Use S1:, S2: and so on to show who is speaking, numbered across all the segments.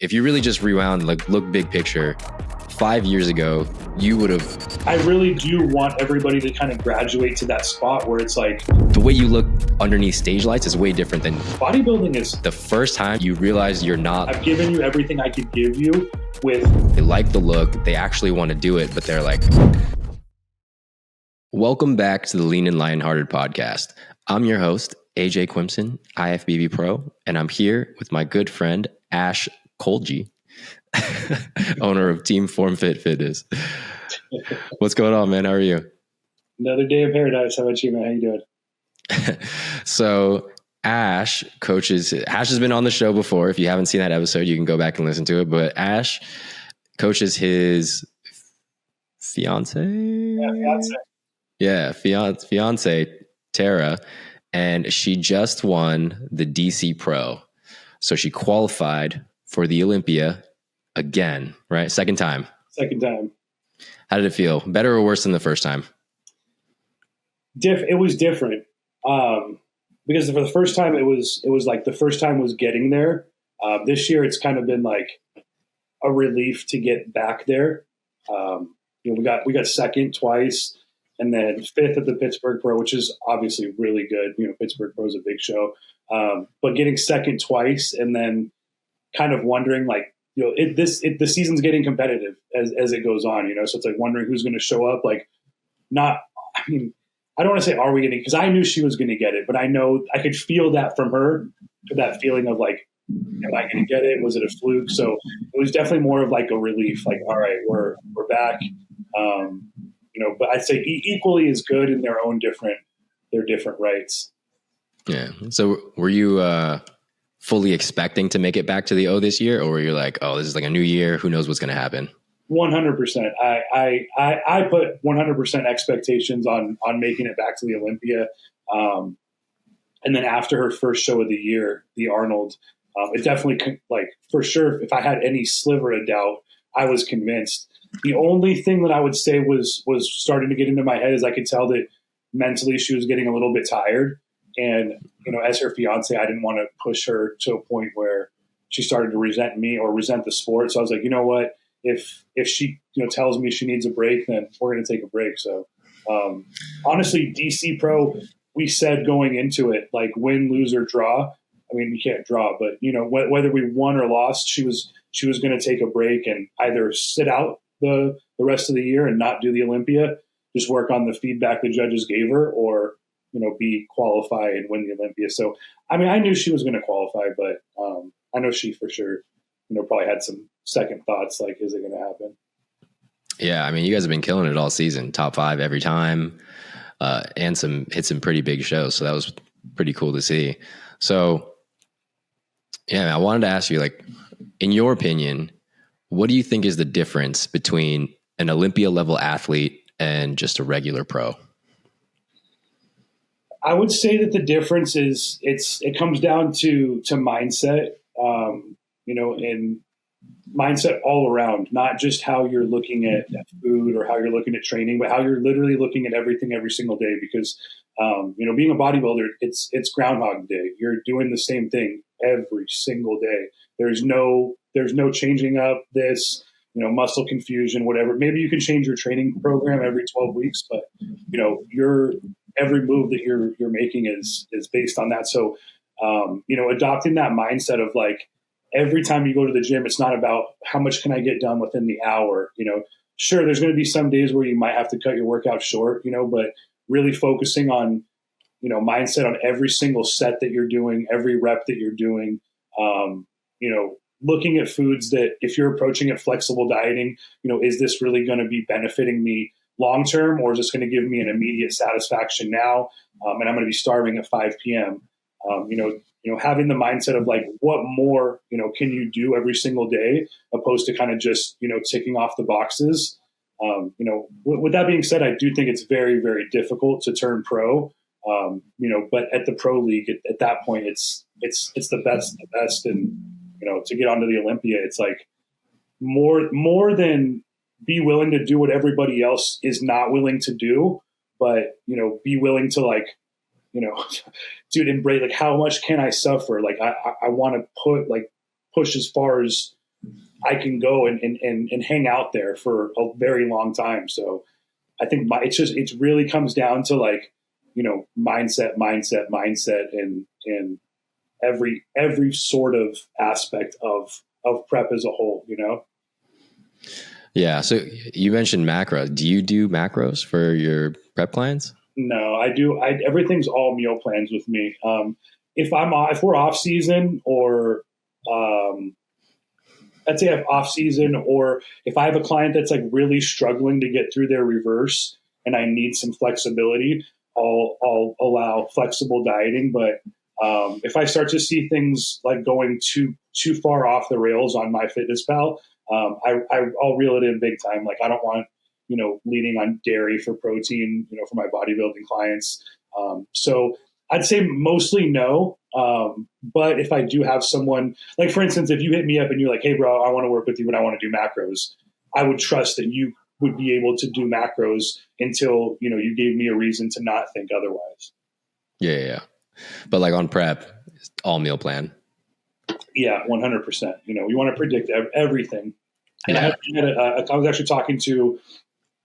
S1: if you really just rewound, like look big picture, 5 years ago, you would have...
S2: I really do want everybody to kind of graduate to that spot where it's like...
S1: The way you look underneath stage lights is way different than...
S2: Bodybuilding is...
S1: The first time you realize you're not...
S2: I've given you everything I could give you with...
S1: They like the look, they actually want to do it, but they're like... Welcome back to the Lean and Lionhearted podcast. I'm your host, AJ Quimson, IFBB Pro, and I'm here with my good friend, Ash Kholghy, owner of Team Form Fit Fitness. What's going on, man? How are you?
S2: Another day of paradise. How about you, man? How you doing?
S1: So Ash has been on the show before. If you haven't seen that episode, you can go back and listen to it. But Ash coaches his fiance. Yeah, fiance, Tara. And she just won the DC Pro. So she qualified for the Olympia again, right? Second time. How did it feel? Better or worse than the first time?
S2: It was different. Because for the first time, it was like the first time was getting there. This year, it's kind of been like a relief to get back there. We got second twice, and then fifth at the Pittsburgh Pro, which is obviously really good. Pittsburgh Pro is a big show, but getting second twice, and then kind of wondering like, the season's getting competitive as it goes on. So it's like wondering who's going to show up. Like, I don't want to say are we getting, because I knew she was going to get it, but I know I could feel that from her, that feeling of like, am I going to get it? Was it a fluke? So it was definitely more of like a relief. Like, all right, we're back. But I'd say equally as good in their different rights. Yeah.
S1: So were you fully expecting to make it back to the O this year, or were you like, oh, this is like a new year, who knows what's going to happen?
S2: 100%. I put 100% expectations on making it back to the Olympia. And then after her first show of the year, the Arnold, it definitely, like, for sure, if I had any sliver of doubt, I was convinced. The only thing that I would say was starting to get into my head is I could tell that mentally she was getting a little bit tired. And, as her fiance, I didn't want to push her to a point where she started to resent me or resent the sport. So I was like, you know what? If she tells me she needs a break, then we're going to take a break. So honestly, DC Pro, we said going into it, like win, lose, or draw. I mean, you can't draw, but whether we won or lost, she was going to take a break and either sit out the rest of the year and not do the Olympia, just work on the feedback the judges gave her, or be qualified and win the Olympia. So I mean, I knew she was going to qualify, but I know she for sure probably had some second thoughts, like, is it going to happen?
S1: Yeah, I mean, you guys have been killing it all season, top 5 every time, and hit some pretty big shows. So that was pretty cool to see. So, yeah, I wanted to ask you, like, in your opinion, what do you think is the difference between an Olympia level athlete and just a regular pro?
S2: I would say that the difference is it comes down to mindset, and mindset all around, not just how you're looking at food or how you're looking at training, but how you're literally looking at everything every single day. Because, being a bodybuilder, it's Groundhog Day. You're doing the same thing every single day. There's no changing up this, muscle confusion, whatever. Maybe you can change your training program every 12 weeks, but every move that you're making is based on that. So, adopting that mindset of like, every time you go to the gym, it's not about how much can I get done within the hour. Sure, there's going to be some days where you might have to cut your workout short, but really focusing on, mindset on every single set that you're doing, every rep that you're doing, looking at foods that if you're approaching it flexible dieting, is this really going to be benefiting me long-term, or is this going to give me an immediate satisfaction now? And I'm going to be starving at 5 p.m. Having the mindset of like, what more, can you do every single day, opposed to kind of just, ticking off the boxes. With that being said, I do think it's very, very difficult to turn pro. But at the pro league, at that point, it's the best. And, to get onto the Olympia, it's like more than be willing to do what everybody else is not willing to do, but, be willing to like, dude, embrace, like, how much can I suffer? Like, I want to push as far as I can go and hang out there for a very long time. So I think it really comes down to like, mindset, and every sort of aspect of prep as a whole.
S1: Yeah. So you mentioned macros. Do you do macros for your prep clients?
S2: No, I do. Everything's all meal plans with me. If we're off season, or let's say I have off season, or if I have a client that's like really struggling to get through their reverse and I need some flexibility, I'll allow flexible dieting. But if I start to see things like going too far off the rails on MyFitnessPal, I'll reel it in big time. Like I don't want leaning on dairy for protein, for my bodybuilding clients. So I'd say mostly no. But if I do have someone, like for instance, if you hit me up and you're like, hey bro, I want to work with you, but I want to do macros, I would trust that you would be able to do macros until, you gave me a reason to not think otherwise.
S1: Yeah. But like on prep, all meal plan.
S2: Yeah, 100%. We want to predict everything. And
S1: Yeah.
S2: I was actually talking to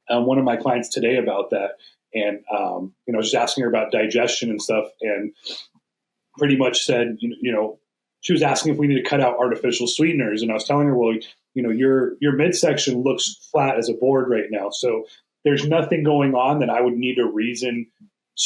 S2: one of my clients today about that. And, just asking her about digestion and stuff, and pretty much said, she was asking if we need to cut out artificial sweeteners. And I was telling her, well, your midsection looks flat as a board right now. So there's nothing going on that I would need a reason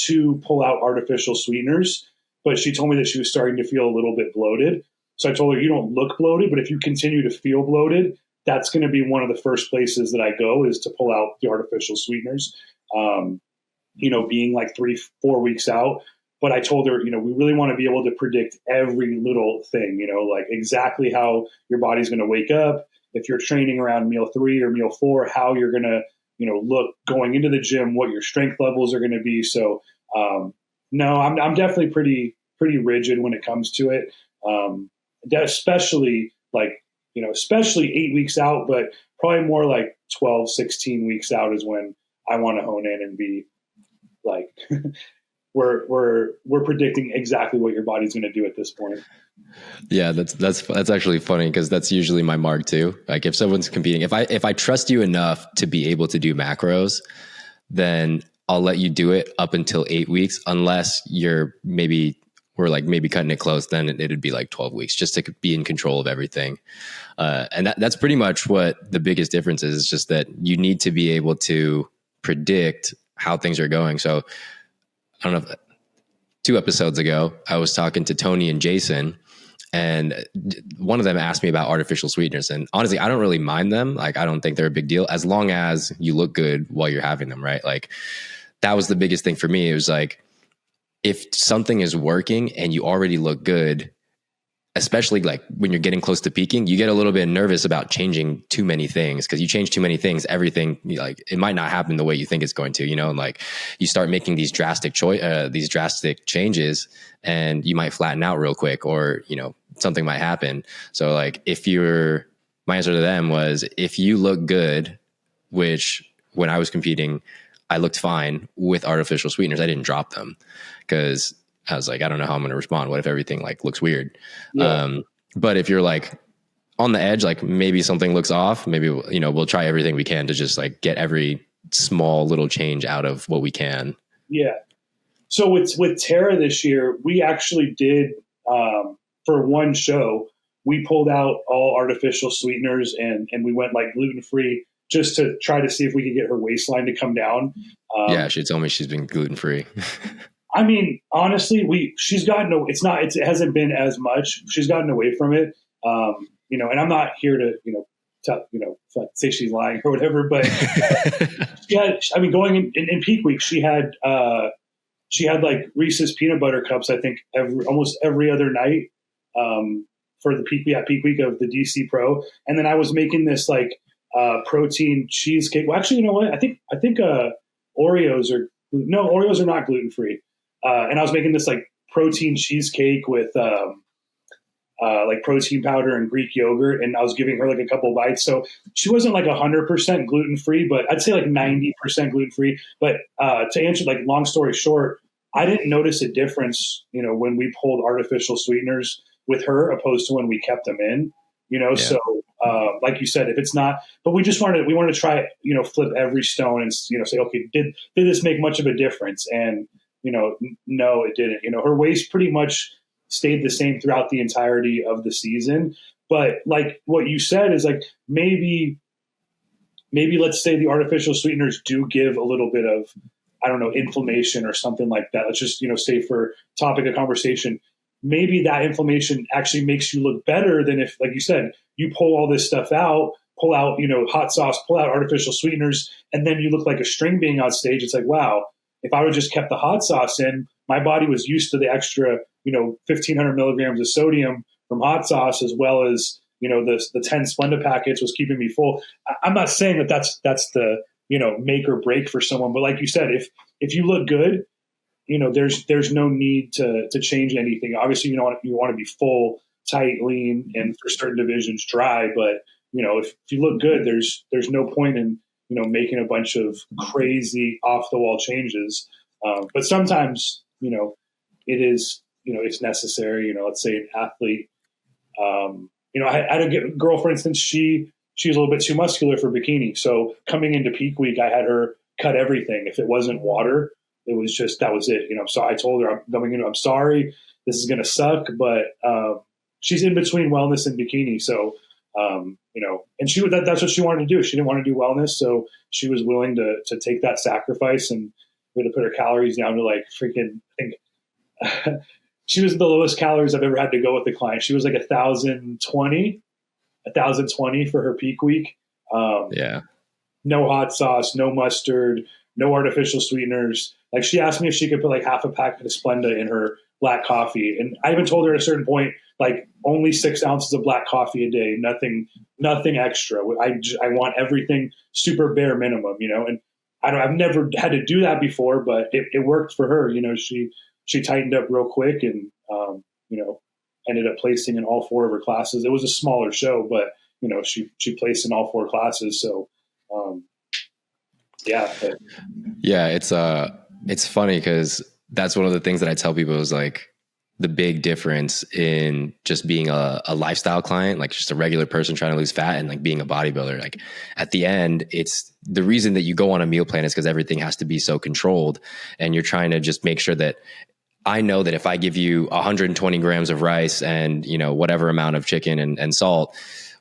S2: to pull out artificial sweeteners. But she told me that she was starting to feel a little bit bloated. So I told her, you don't look bloated, but if you continue to feel bloated, that's going to be one of the first places that I go, is to pull out the artificial sweeteners, being like 3-4 weeks out. But I told her, we really want to be able to predict every little thing, like exactly how your body's going to wake up. If you're training around meal 3 or meal 4, how you're going to, look going into the gym, what your strength levels are going to be. So, no, I'm definitely pretty rigid when it comes to it. Especially especially 8 weeks out, but probably more like 12, 16 weeks out is when I want to hone in and be like, we're predicting exactly what your body's going to do at this point.
S1: Yeah, that's actually funny, because that's usually my mark too. Like if someone's competing, if I trust you enough to be able to do macros, then I'll let you do it up until 8 weeks, unless we're maybe cutting it close. Then it'd be like 12 weeks just to be in control of everything. And that's pretty much what the biggest difference is. It's just that you need to be able to predict how things are going. So I don't know, 2 episodes ago, I was talking to Tony and Jason, and one of them asked me about artificial sweeteners. And honestly, I don't really mind them. Like, I don't think they're a big deal as long as you look good while you're having them, right? Like, that was the biggest thing for me. It was like, if something is working and you already look good, especially like when you're getting close to peaking, you get a little bit nervous about changing too many things, because you change too many things, everything, like, it might not happen the way you think it's going to, and like you start making these drastic changes, and you might flatten out real quick, or something might happen. So like, my answer to them was, if you look good, which when I was competing, I looked fine with artificial sweeteners. I didn't drop them because I was like, I don't know how I'm going to respond. What if everything like looks weird? Yeah. But if you're like on the edge, like maybe something looks off, maybe, we'll try everything we can to just like get every small little change out of what we can.
S2: Yeah. So with Tara this year, we actually did, for one show, we pulled out all artificial sweeteners and we went like gluten-free, just to try to see if we could get her waistline to come down.
S1: Yeah. She told me she's been gluten-free.
S2: I mean, honestly, she's gotten, it hasn't been as much. She's gotten away from it. And I'm not here to, say she's lying or whatever, but going in peak week, she had like Reese's peanut butter cups, I think almost every other night, for the peak week of the DC Pro. And then I was making this like, protein cheesecake. Well, actually, you know what? I think Oreos are not gluten free. And I was making this like protein cheesecake with like protein powder and Greek yogurt, and I was giving her like a couple bites. So she wasn't like 100% gluten free, but I'd say like 90% gluten free. But to answer, like, long story short, I didn't notice a difference, when we pulled artificial sweeteners with her opposed to when we kept them in.
S1: Yeah.
S2: So like you said, if it's not, but we want to try, flip every stone and, say, okay, did this make much of a difference? And, no, it didn't. Her waist pretty much stayed the same throughout the entirety of the season. But like what you said is like, maybe let's say the artificial sweeteners do give a little bit of, I don't know, inflammation or something like that. Let's just, say for topic of conversation, maybe that inflammation actually makes you look better than if, like you said, you pull all this stuff out, pull out, hot sauce, pull out artificial sweeteners, and then you look like a string being on stage. It's like, wow, if I would just kept the hot sauce in, my body was used to the extra, 1,500 milligrams of sodium from hot sauce, as well as, the 10 Splenda packets was keeping me full. I'm not saying that that's the, make or break for someone, but like you said, if you look good, there's no need to change anything. Obviously, you want to be full, tight, lean, and for certain divisions dry. But if you look good, there's no point in making a bunch of crazy off the wall changes. But sometimes it is it's necessary. Let's say an athlete. I had a girl, for instance, she's a little bit too muscular for bikini. So coming into peak week, I had her cut everything. If it wasn't water, it was just, that was it. So I told her, I'm sorry, this is going to suck, but she's in between wellness and bikini. So, and that's what she wanted to do. She didn't want to do wellness. So she was willing to take that sacrifice, and we had to put her calories down to like freaking, I think, she was the lowest calories I've ever had to go with the client. She was like 1,020 for her peak week.
S1: Yeah.
S2: No hot sauce, no mustard, no artificial sweeteners. Like, she asked me if she could put like half a packet of Splenda in her black coffee. And I even told her at a certain point, like, only 6 ounces of black coffee a day, nothing extra. I want everything super bare minimum, and I've never had to do that before, but it worked for her. She tightened up real quick and, ended up placing in all 4 of her classes. It was a smaller show, but, she placed in all 4 classes. So, yeah.
S1: Yeah. It's funny because that's one of the things that I tell people is like the big difference in just being a lifestyle client, like just a regular person trying to lose fat, and like being a bodybuilder. Like at the end, it's the reason that you go on a meal plan is because everything has to be so controlled, and you're trying to just make sure that I know that if I give you 120 grams of rice and, whatever amount of chicken and salt,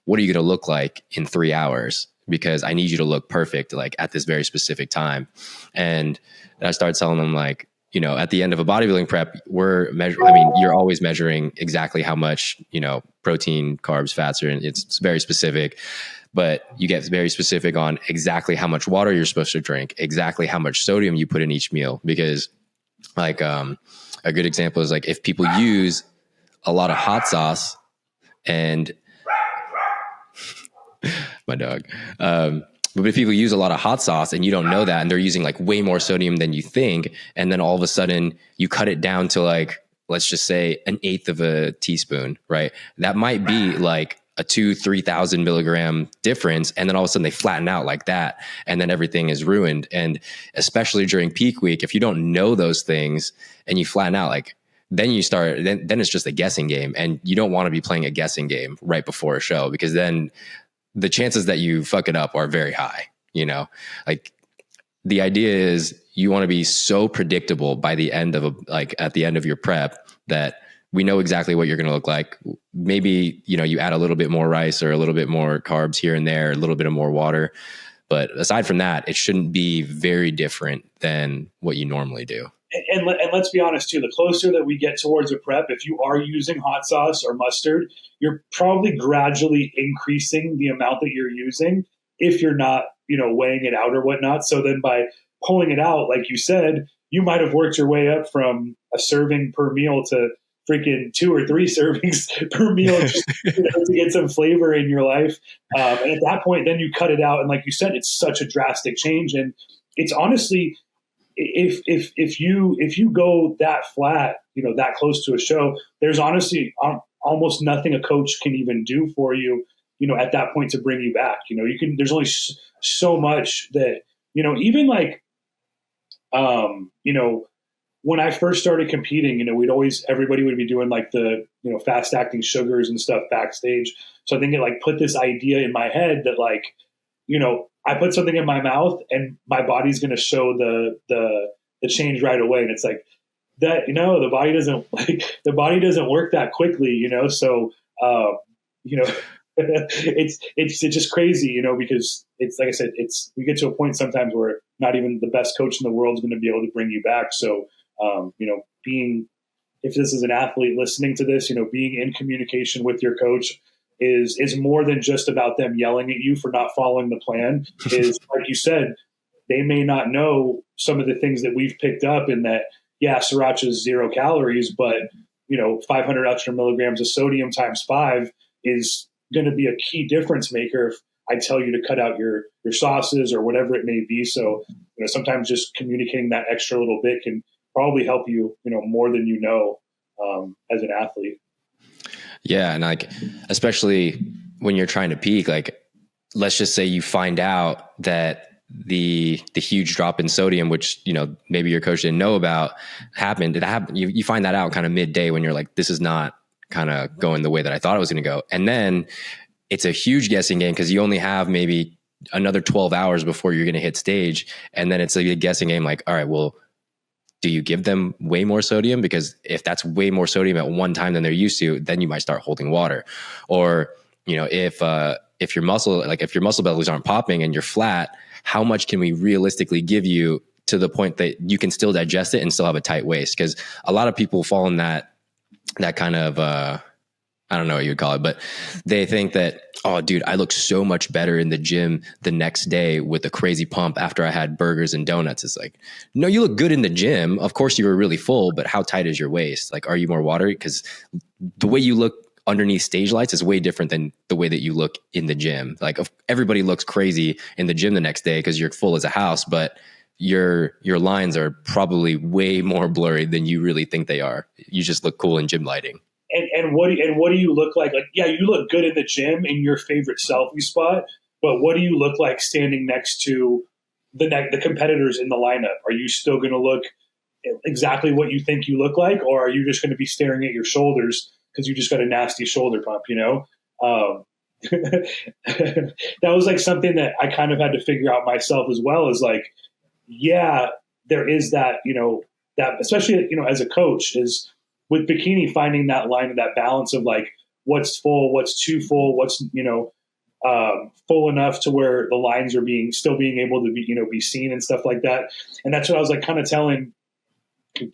S1: what are you going to look like in 3 hours? Because I need you to look perfect, like at this very specific time. And I started telling them like, at the end of a bodybuilding prep, you're always measuring exactly how much, protein, carbs, fats are in. It's very specific, but you get very specific on exactly how much water you're supposed to drink, exactly how much sodium you put in each meal. Because like, a good example is like if people use a lot of hot sauce and my dog, but if people use a lot of hot sauce and you don't know that, and they're using like way more sodium than you think, and then all of a sudden you cut it down to like, let's just say 1/8 of a teaspoon, right? That might be like a 3,000 milligram difference. And then all of a sudden they flatten out like that. And then everything is ruined. And especially during peak week, if you don't know those things and you flatten out, like then it's just a guessing game. And you don't want to be playing a guessing game right before a show, because then the chances that you fuck it up are very high. Like the idea is you want to be so predictable by the end of at the end of your prep that we know exactly what you're going to look like. Maybe, you add a little bit more rice or a little bit more carbs here and there, a little bit of more water. But aside from that, it shouldn't be very different than what you normally do.
S2: And let's be honest too, the closer that we get towards a prep, if you are using hot sauce or mustard, you're probably gradually increasing the amount that you're using if you're not, weighing it out or whatnot. So then by pulling it out, like you said, you might have worked your way up from a serving per meal to freaking 2 or 3 servings per meal just to get some flavor in your life. And at that point, then you cut it out. And like you said, it's such a drastic change. And it's honestly, if you go that flat, that close to a show, there's honestly almost nothing a coach can even do for you, at that point to bring you back. There's only so much that, even like, when I first started competing, everybody would be doing like the fast acting sugars and stuff backstage. So I think it like put this idea in my head that like, I put something in my mouth and my body's going to show the change right away. And it's like that, the body doesn't work that quickly, So, you know, it's just crazy, because it's like I said, we get to a point sometimes where not even the best coach in the world is going to be able to bring you back. So, if this is an athlete listening to this, being in communication with your coach is more than just about them yelling at you for not following the plan. Is like you said, they may not know some of the things that we've picked up in that. Yeah, sriracha is 0 calories, but 500 extra milligrams of sodium times 5 is going to be a key difference maker if I tell you to cut out your sauces or whatever it may be. So, sometimes just communicating that extra little bit can probably help you, more than as an athlete.
S1: Yeah. And like, especially when you're trying to peak, like, let's just say you find out that the huge drop in sodium, which, maybe your coach didn't know about, happened. It happened. You find that out kind of midday when you're like, this is not kind of going the way that I thought it was going to go. And then it's a huge guessing game because you only have maybe another 12 hours before you're going to hit stage. And then it's a guessing game like, all right, well, do you give them way more sodium? Because if that's way more sodium at one time than they're used to, then you might start holding water. Or, if your muscle bellies aren't popping and you're flat, how much can we realistically give you to the point that you can still digest it and still have a tight waist? Because a lot of people fall in that kind of, I don't know what you would call it, but they think that, oh, dude, I look so much better in the gym the next day with a crazy pump after I had burgers and donuts. It's like, no, you look good in the gym. Of course, you were really full, but how tight is your waist? Like, are you more watery? Because the way you look underneath stage lights is way different than the way that you look in the gym. Like, everybody looks crazy in the gym the next day because you're full as a house, but your lines are probably way more blurry than you really think they are. You just look cool in gym lighting.
S2: And what do you look like? Like, yeah, you look good in the gym in your favorite selfie spot, but what do you look like standing next to the competitors in the lineup? Are you still going to look exactly what you think you look like, or are you just going to be staring at your shoulders because you just got a nasty shoulder pump? That was like something that I kind of had to figure out myself as well. Is like, yeah, there is that, that especially as a coach is. With bikini, finding that line of that balance of like what's full, what's too full, what's full enough to where the lines are still being able to be seen and stuff like that. And that's what I was like kind of telling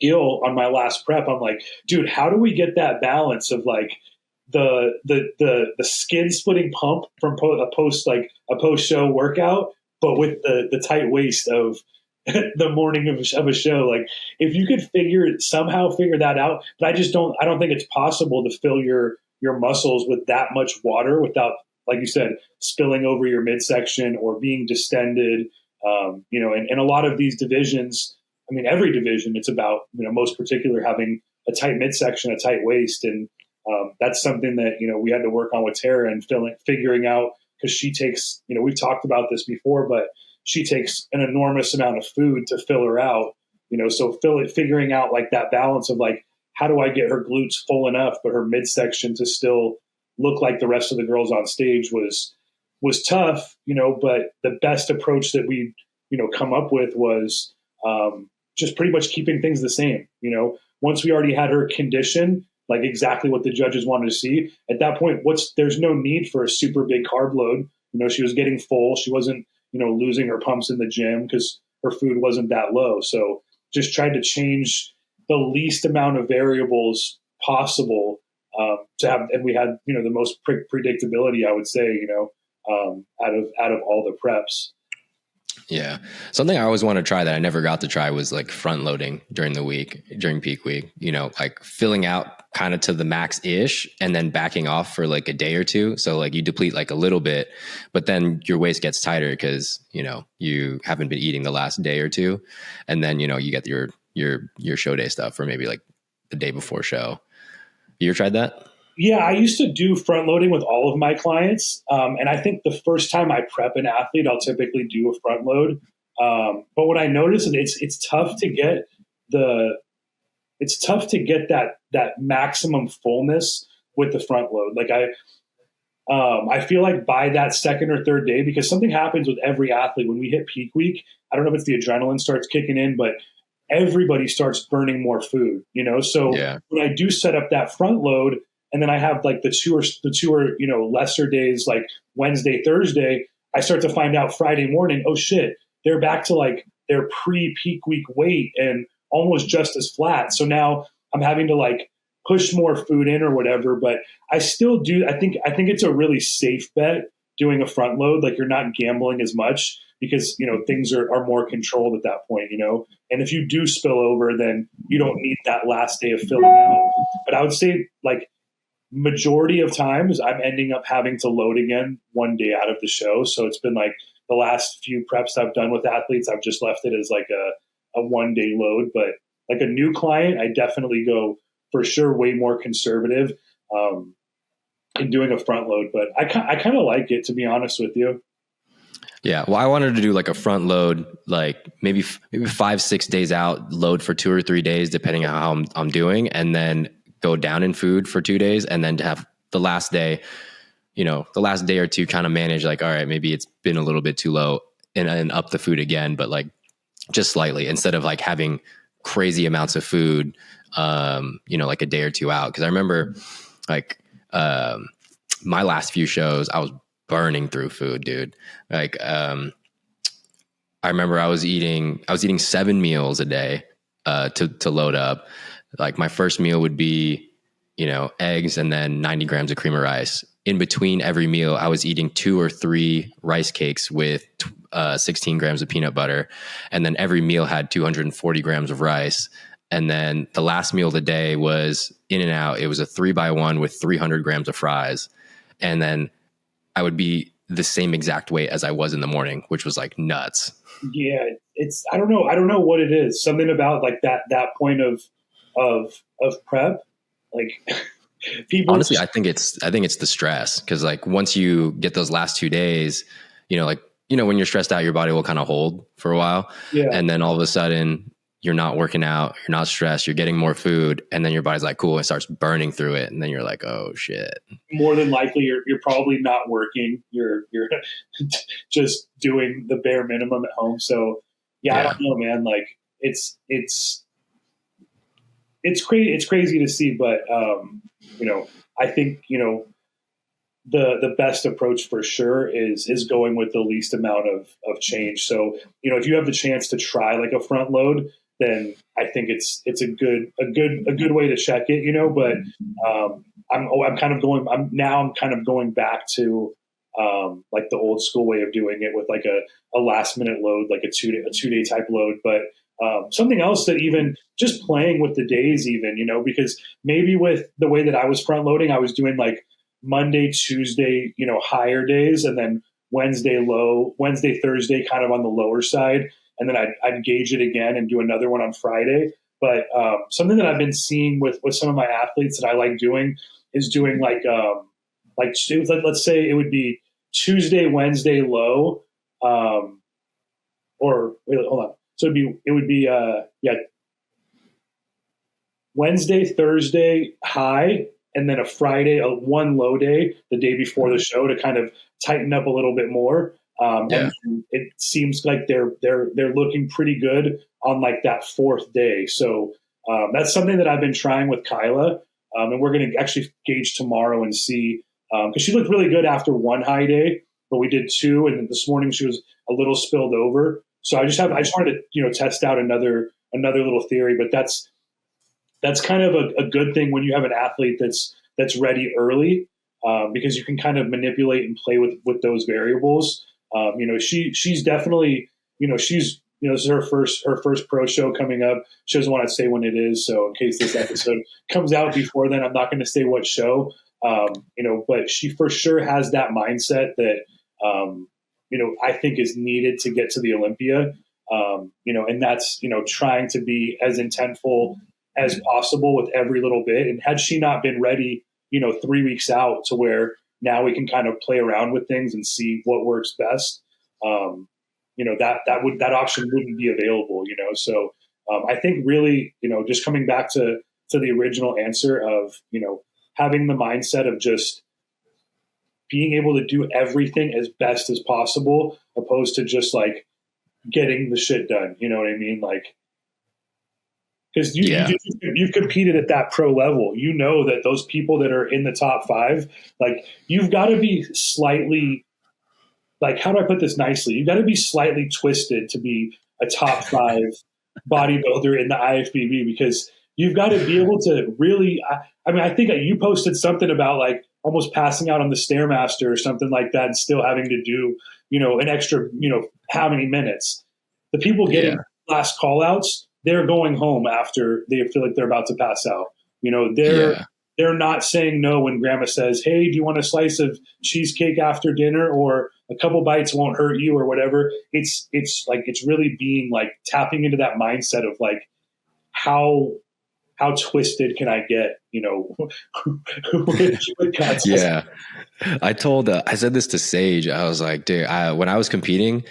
S2: Gil on my last prep. I'm like, dude, how do we get that balance of like the skin splitting pump from a post show workout, but with the tight waist of the morning of a show? Like, if you could somehow figure that out, but I don't think it's possible to fill your muscles with that much water without, like you said, spilling over your midsection or being distended. And a lot of these divisions, I mean, every division, it's about, most particular having a tight midsection, a tight waist. And that's something that, we had to work on with Tara and figuring out, because she takes, we've talked about this before, but she takes an enormous amount of food to fill her out, so figuring out like that balance of like, how do I get her glutes full enough, but her midsection to still look like the rest of the girls on stage was tough, but the best approach that we, come up with was just pretty much keeping things the same. Once we already had her condition, like exactly what the judges wanted to see at that point, there's no need for a super big carb load. She was getting full. She wasn't, losing her pumps in the gym because her food wasn't that low. So just tried to change the least amount of variables possible to have, and we had, the most predictability, I would say, out of all the preps.
S1: Yeah. Something I always want to try that I never got to try was like front loading during peak week, like filling out kind of to the max ish and then backing off for like a day or two. So like you deplete like a little bit, but then your waist gets tighter because, you haven't been eating the last day or two. And then, you get your show day stuff for maybe like the day before show. You ever tried that?
S2: Yeah, I used to do front loading with all of my clients. And I think the first time I prep an athlete, I'll typically do a front load. But what I noticed is it's tough to get it's tough to get that maximum fullness with the front load. Like I feel like by that second or third day, because something happens with every athlete when we hit peak week. I don't know if it's the adrenaline starts kicking in, but everybody starts burning more food, you know? So
S1: Yeah.
S2: when I do set up that front load and then I have like the two or, you know, lesser days, like Wednesday, Thursday, I start to find out Friday morning, oh shit, they're back to like their pre-peak week weight and almost just as flat. So now I'm having to like push more food in or whatever, but I still do. I think it's a really safe bet doing a front load. Like you're not gambling as much because, you know, things are more controlled at that point, you know? And if you do spill over, then you don't need that last day of filling out. But I would say like majority of times I'm ending up having to load again one day out of the show. So it's been like the last few preps I've done with athletes, I've just left it as like a 1 day load. But like a new client, I definitely go for sure way more conservative in doing a front load. But I kind of like it, to be honest with you.
S1: Yeah. Well, I wanted to do like a front load, like maybe 5, 6 days out, load for 2 or 3 days, depending on how I'm doing, and then go down in food for 2 days, and then to have the last day, you know, the last day or two kind of manage like, all right, maybe it's been a little bit too low, and up the food again, but like just slightly, instead of like having crazy amounts of food, you know, like a day or two out. Cause I remember like, my last few shows, I was burning through food, dude. Like, I remember I was eating 7 meals a day, to load up. Like my first meal would be, you know, eggs and then 90 grams of cream of rice. In between every meal, I was eating 2 or 3 rice cakes with 16 grams of peanut butter. And then every meal had 240 grams of rice. And then the last meal of the day was In and Out. It was a 3x1 with 300 grams of fries. And then I would be the same exact weight as I was in the morning, which was like nuts.
S2: Yeah, it's I don't know. I don't know what it is. Something about like that point of prep. Like people
S1: Honestly, I think it's the stress, because like once you get those last 2 days, you know, like, you know, when you're stressed out, your body will kind of hold for a while,
S2: yeah,
S1: and then all of a sudden you're not working out, you're not stressed, you're getting more food, and then your body's like, cool, and starts burning through it, and then you're like, oh shit.
S2: more than likely you're probably not working. You're just doing the bare minimum at home. So yeah, I don't
S1: Yeah,
S2: know, man. Like it's crazy. It's crazy to see, but you know, I think you know the best approach for sure is going with the least amount of change. So you know, if you have the chance to try like a front load, then I think it's a good way to check it. You know, but I'm kind of going. I'm kind of going back to like the old school way of doing it with like a last minute load, like a 2 day type load, but. Something else that even just playing with the days, even, you know, because maybe with the way that I was front loading, I was doing like Monday, Tuesday, you know, higher days, and then Wednesday low, Wednesday, Thursday, kind of on the lower side. And then I'd gauge it again and do another one on Friday. But something that I've been seeing with some of my athletes that I like doing is doing like let's say it would be Tuesday, Wednesday low, or wait, hold on. So it would be yeah, Wednesday, Thursday high, and then a Friday, a one low day the day before the show to kind of tighten up a little bit more.
S1: yeah,
S2: And it seems like they're looking pretty good on like that fourth day. So that's something that I've been trying with Kyla, and we're going to actually gauge tomorrow and see because she looked really good after one high day, but we did two, and then this morning she was a little spilled over. So I just wanted to test out another little theory, but that's kind of a good thing when you have an athlete that's ready early because you can kind of manipulate and play with those variables. She's definitely she's this is her first pro show coming up. She doesn't want to say when it is, so in case this episode comes out before then, I'm not going to say what show. But she for sure has that mindset that I think is needed to get to the Olympia. And that's trying to be as intentful as possible with every little bit. And had she not been ready, 3 weeks out to where now we can kind of play around with things and see what works best, that option wouldn't be available, So I think really, just coming back to the original answer of, having the mindset of just being able to do everything as best as possible, opposed to just like getting the shit done. You know what I mean? Like, because you've competed at that pro level, that those people that are in the top five, like you've got to be slightly, like, how do I put this nicely? You've got to be slightly twisted to be a top five bodybuilder in the IFBB, because you've got to be able to really. I mean, I think you posted something about like almost passing out on the Stairmaster or something like that, and still having to do, an extra, how many minutes. The people getting last call outs, they're going home after they feel like they're about to pass out. They're not saying no when grandma says, "Hey, do you want a slice of cheesecake after dinner?" or "A couple bites won't hurt you," or whatever. It's like, it's really being like tapping into that mindset of like, how twisted can I get, with contests.
S1: Yeah. I said this to Sage. I was like, dude, when I was competing,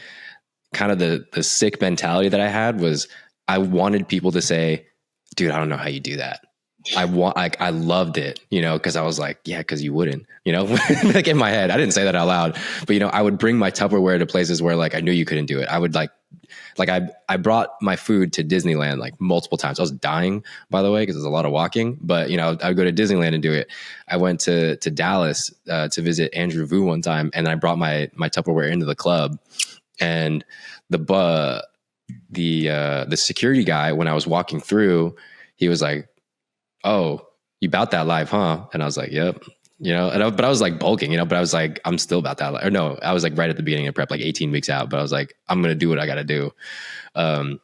S1: kind of the sick mentality that I had was I wanted people to say, dude, I don't know how you do that. I loved it, cause I was like, yeah, cause you wouldn't, like in my head, I didn't say that out loud, but I would bring my Tupperware to places where like, I knew you couldn't do it. I would like I brought my food to Disneyland like multiple times. I was dying, by the way, cause there's a lot of walking, but I would go to Disneyland and do it. I went to Dallas, to visit Andrew Vu one time. And I brought my Tupperware into the club, and the security guy, when I was walking through, he was like, "Oh, you about that life, huh?" And I was like, "Yep." But I was like bulking, but I was like, I'm still about that life. Or no, I was like right at the beginning of prep, like 18 weeks out, but I was like, I'm going to do what I got to do. But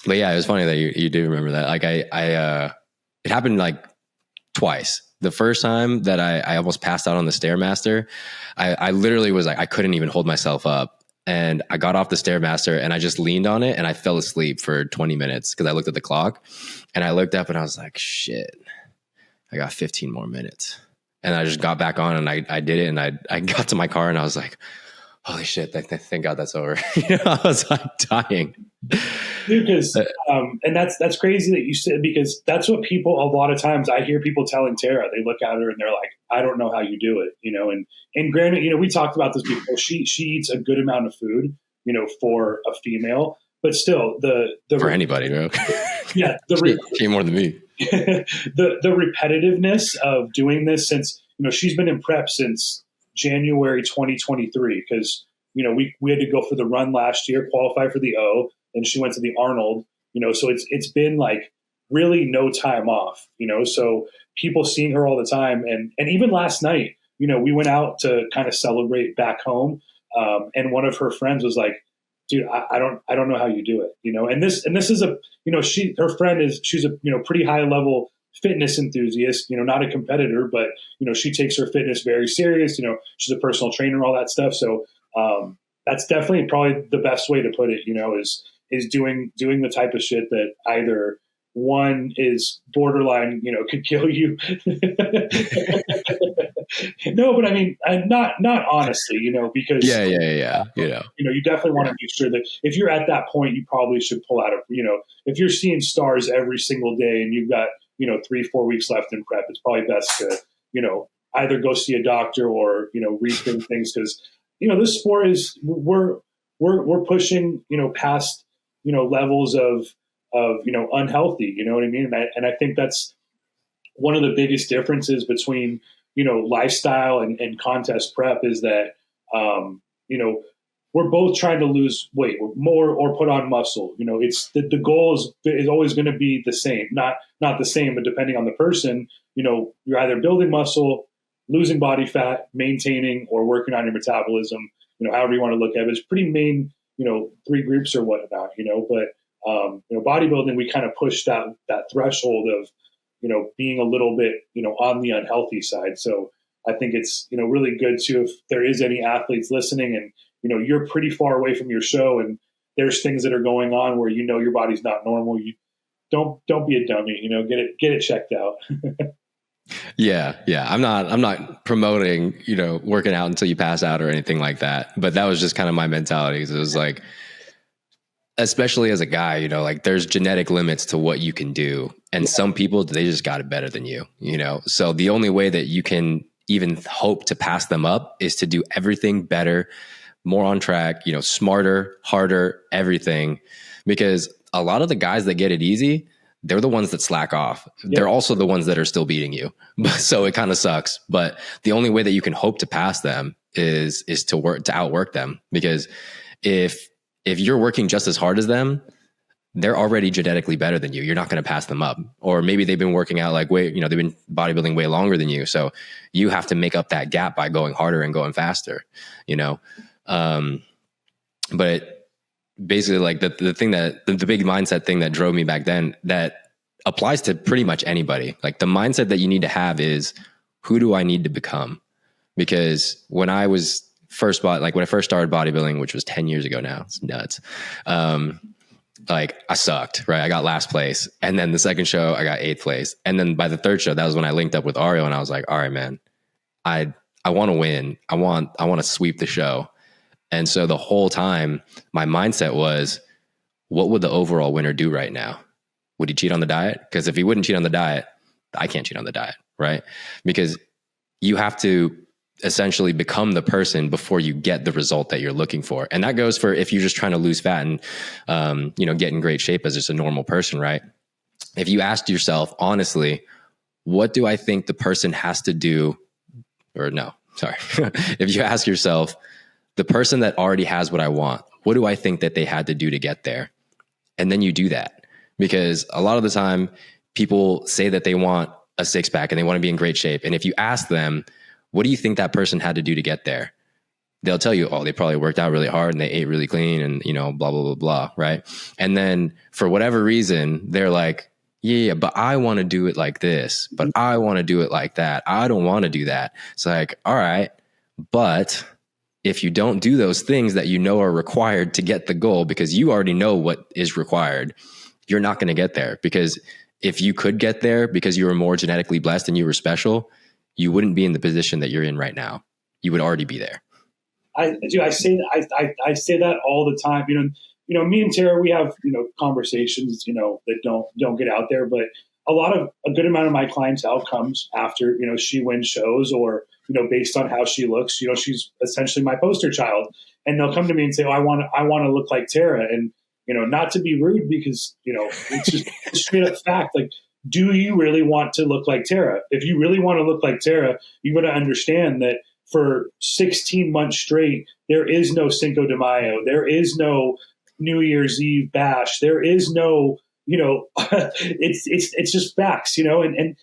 S1: yeah, it was funny that you do remember that. Like it happened like twice. The first time that I almost passed out on the Stairmaster, I literally was like, I couldn't even hold myself up. And I got off the Stairmaster and I just leaned on it and I fell asleep for 20 minutes because I looked at the clock and I looked up and I was like, shit, I got 15 more minutes. And I just got back on and I did it. And I got to my car and I was like, holy shit, thank God that's over. I was like dying.
S2: Because, and that's crazy that you said, because that's what people, a lot of times I hear people telling Tara, they look at her and they're like, I don't know how you do it, and granted, we talked about this before. She eats a good amount of food, for a female, but still
S1: for anybody, bro.
S2: Yeah.
S1: She more than me.
S2: the repetitiveness of doing this since, she's been in prep since January 2023, because, we had to go for the run last year, qualify for the O, and she went to the Arnold, so it's been like really no time off, so people seeing her all the time. And even last night, we went out to kind of celebrate back home. And one of her friends was like, dude, I don't know how you do it, and this is a, her friend she's a, pretty high level fitness enthusiast, not a competitor, but, she takes her fitness very serious. She's a personal trainer, all that stuff. So, that's definitely probably the best way to put it, is doing the type of shit that either one is borderline, could kill you. No, but I mean, not honestly, because you definitely want to make sure that if you're at that point, you probably should pull out if you're seeing stars every single day and you've got 3-4 weeks left in prep, it's probably best to either go see a doctor or rethink things, because this sport is we're pushing past levels of unhealthy, what I mean, and I think that's one of the biggest differences between lifestyle and contest prep, is that we're both trying to lose weight more or put on muscle. It's the goal is always going to be the same, not the same, but depending on the person, you're either building muscle, losing body fat, maintaining, or working on your metabolism, however you want to look at it. It's pretty main, 3 groups or whatnot, but bodybuilding, we kind of push that threshold of, being a little bit, on the unhealthy side. So I think it's, really good too, if there is any athletes listening and, you're pretty far away from your show and there's things that are going on where, your body's not normal. You don't be a dummy, get it checked out.
S1: Yeah. I'm not promoting, working out until you pass out or anything like that. But that was just kind of my mentality. It was like, especially as a guy, you know, like there's genetic limits to what you can do. And some people, they just got it better than you know? So the only way that you can even hope to pass them up is to do everything better, more on track, you know, smarter, harder, everything. Because a lot of the guys that get it easy, they're the ones that slack off.
S2: Yep.
S1: They're also the ones that are still beating you. So it kind of sucks. But the only way that you can hope to pass them is to outwork them. Because if you're working just as hard as them, they're already genetically better than you. You're not going to pass them up. Or maybe they've been working out like way, you know, they've been bodybuilding way longer than you. So you have to make up that gap by going harder and going faster, you know? But basically like the thing that the big mindset thing that drove me back then that applies to pretty much anybody. Like the mindset that you need to have is, who do I need to become? Because when I first started bodybuilding, which was 10 years ago now, it's nuts. Like I sucked, right? I got last place. And then the second show, I got 8th place. And then by the third show, that was when I linked up with Ario and I was like, all right, man, I want to win. I want to sweep the show. And so the whole time my mindset was, what would the overall winner do right now? Would he cheat on the diet? Because if he wouldn't cheat on the diet, I can't cheat on the diet, right? Because you have to essentially become the person before you get the result that you're looking for. And that goes for if you're just trying to lose fat and, you know, get in great shape as just a normal person, right? If you asked yourself, honestly, what do I think the person has to do? Or no, sorry. If you ask yourself, the person that already has what I want, what do I think that they had to do to get there? And then you do that. Because a lot of the time people say that they want a 6-pack and they want to be in great shape. And if you ask them, what do you think that person had to do to get there? They'll tell you, oh, they probably worked out really hard and they ate really clean and, you know, blah, blah, blah, blah. Right. And then for whatever reason, they're like, yeah, but I want to do it like this, but I want to do it like that. I don't want to do that. It's like, all right, but if you don't do those things that you know are required to get the goal, because you already know what is required, you're not going to get there. Because if you could get there because you were more genetically blessed and you were special, you wouldn't be in the position that you're in right now. You would already be there.
S2: I say that I say that all the time. You know, me and Tara, we have, you know, conversations, you know, that don't get out there, but a good amount of my clientele comes after, you know, she wins shows or, you know, based on how she looks, you know, she's essentially my poster child. And they'll come to me and say, oh, I want to look like Tara. And, you know, not to be rude because, you know, it's just a straight up fact. Like, do you really want to look like Tara? If you really want to look like Tara, you got to understand that for 16 months straight, there is no Cinco de Mayo. There is no New Year's Eve bash. There is no, you know, it's just facts, you know, and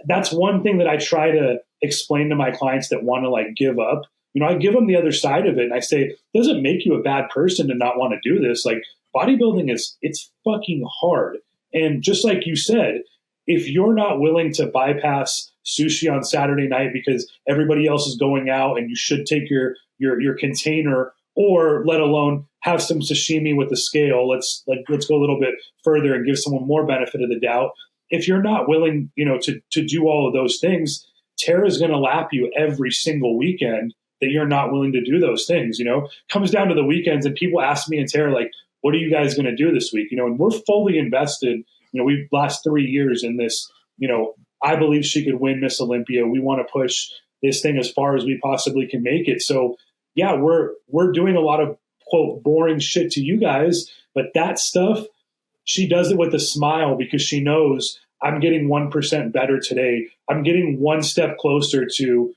S2: that's one thing that I try to explain to my clients that want to like give up. You know, I give them the other side of it and I say, it doesn't make you a bad person to not want to do this. Like bodybuilding it's fucking hard. And just like you said, if you're not willing to bypass sushi on Saturday night because everybody else is going out and you should take your container, or let alone have some sashimi with the scale, let's go a little bit further and give someone more benefit of the doubt. If you're not willing, you know, to do all of those things, Tara's going to lap you every single weekend that you're not willing to do those things. You know, comes down to the weekends and people ask me and Tara, like, what are you guys going to do this week? You know, and we're fully invested. You know, we've last 3 years in this. You know, I believe she could win Miss Olympia. We want to push this thing as far as we possibly can make it. So yeah, we're doing a lot of quote boring shit to you guys, but that stuff, she does it with a smile because she knows I'm getting 1% better today. I'm getting one step closer to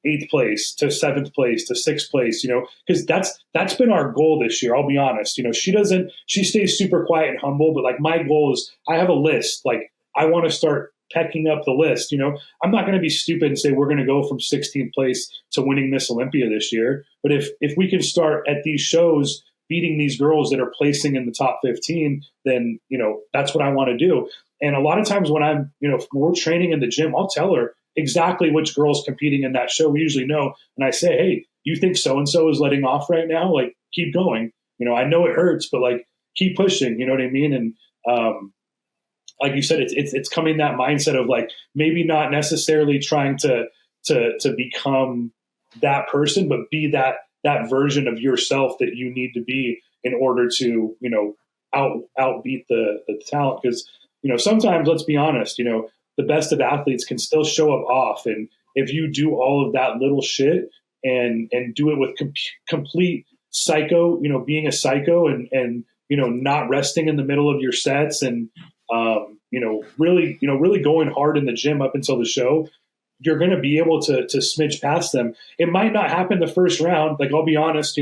S2: 8th place, to 7th place, to 6th place, you know, because that's been our goal this year. I'll be honest. You know, she stays super quiet and humble, but like my goal is I have a list. Like I want to start pecking up the list. You know, I'm not going to be stupid and say we're going to go from 16th place to winning Miss Olympia this year. But if we can start at these shows beating these girls that are placing in the top 15, then, you know, that's what I want to do. And a lot of times when I'm, you know, when we're training in the gym, I'll tell her exactly which girl's competing in that show. We usually know. And I say, hey, you think so-and-so is letting off right now? Like, keep going. You know, I know it hurts, but like, keep pushing. You know what I mean? And, like you said, it's coming that mindset of like maybe not necessarily trying to become that person, but be that version of yourself that you need to be in order to, you know, outbeat the talent. Because, sometimes, let's be honest, the best of athletes can still show up off. And if you do all of that little shit and do it with complete psycho, being a psycho and not resting in the middle of your sets and, really going hard in the gym up until the show, you're going to be able to smidge past them. It might not happen the first round. Like, I'll be honest,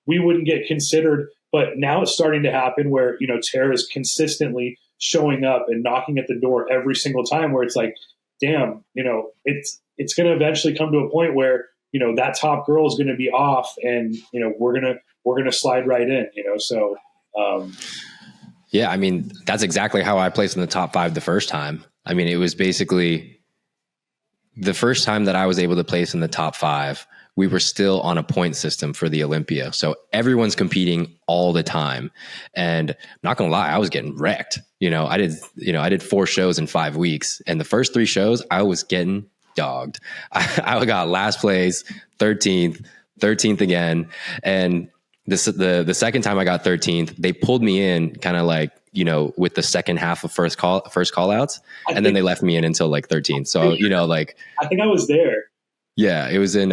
S2: we wouldn't get considered, but now it's starting to happen where, Tara is consistently showing up and knocking at the door every single time, where it's like, damn, it's going to eventually come to a point where, that top girl is going to be off and, we're going to slide right in, so,
S1: yeah, I mean, that's exactly how I placed in the top 5 the first time. I mean, it was basically the first time that I was able to place in the top 5, we were still on a point system for the Olympia. So everyone's competing all the time. And not gonna lie, I was getting wrecked. I did 4 shows in 5 weeks. And the first 3 shows, I was getting dogged. I got last place, 13th again. And the second time I got 13th, they pulled me in kind of like, with the second half of first call outs. And then they left me in until like 13th. So, like,
S2: I think I was there.
S1: Yeah, it was in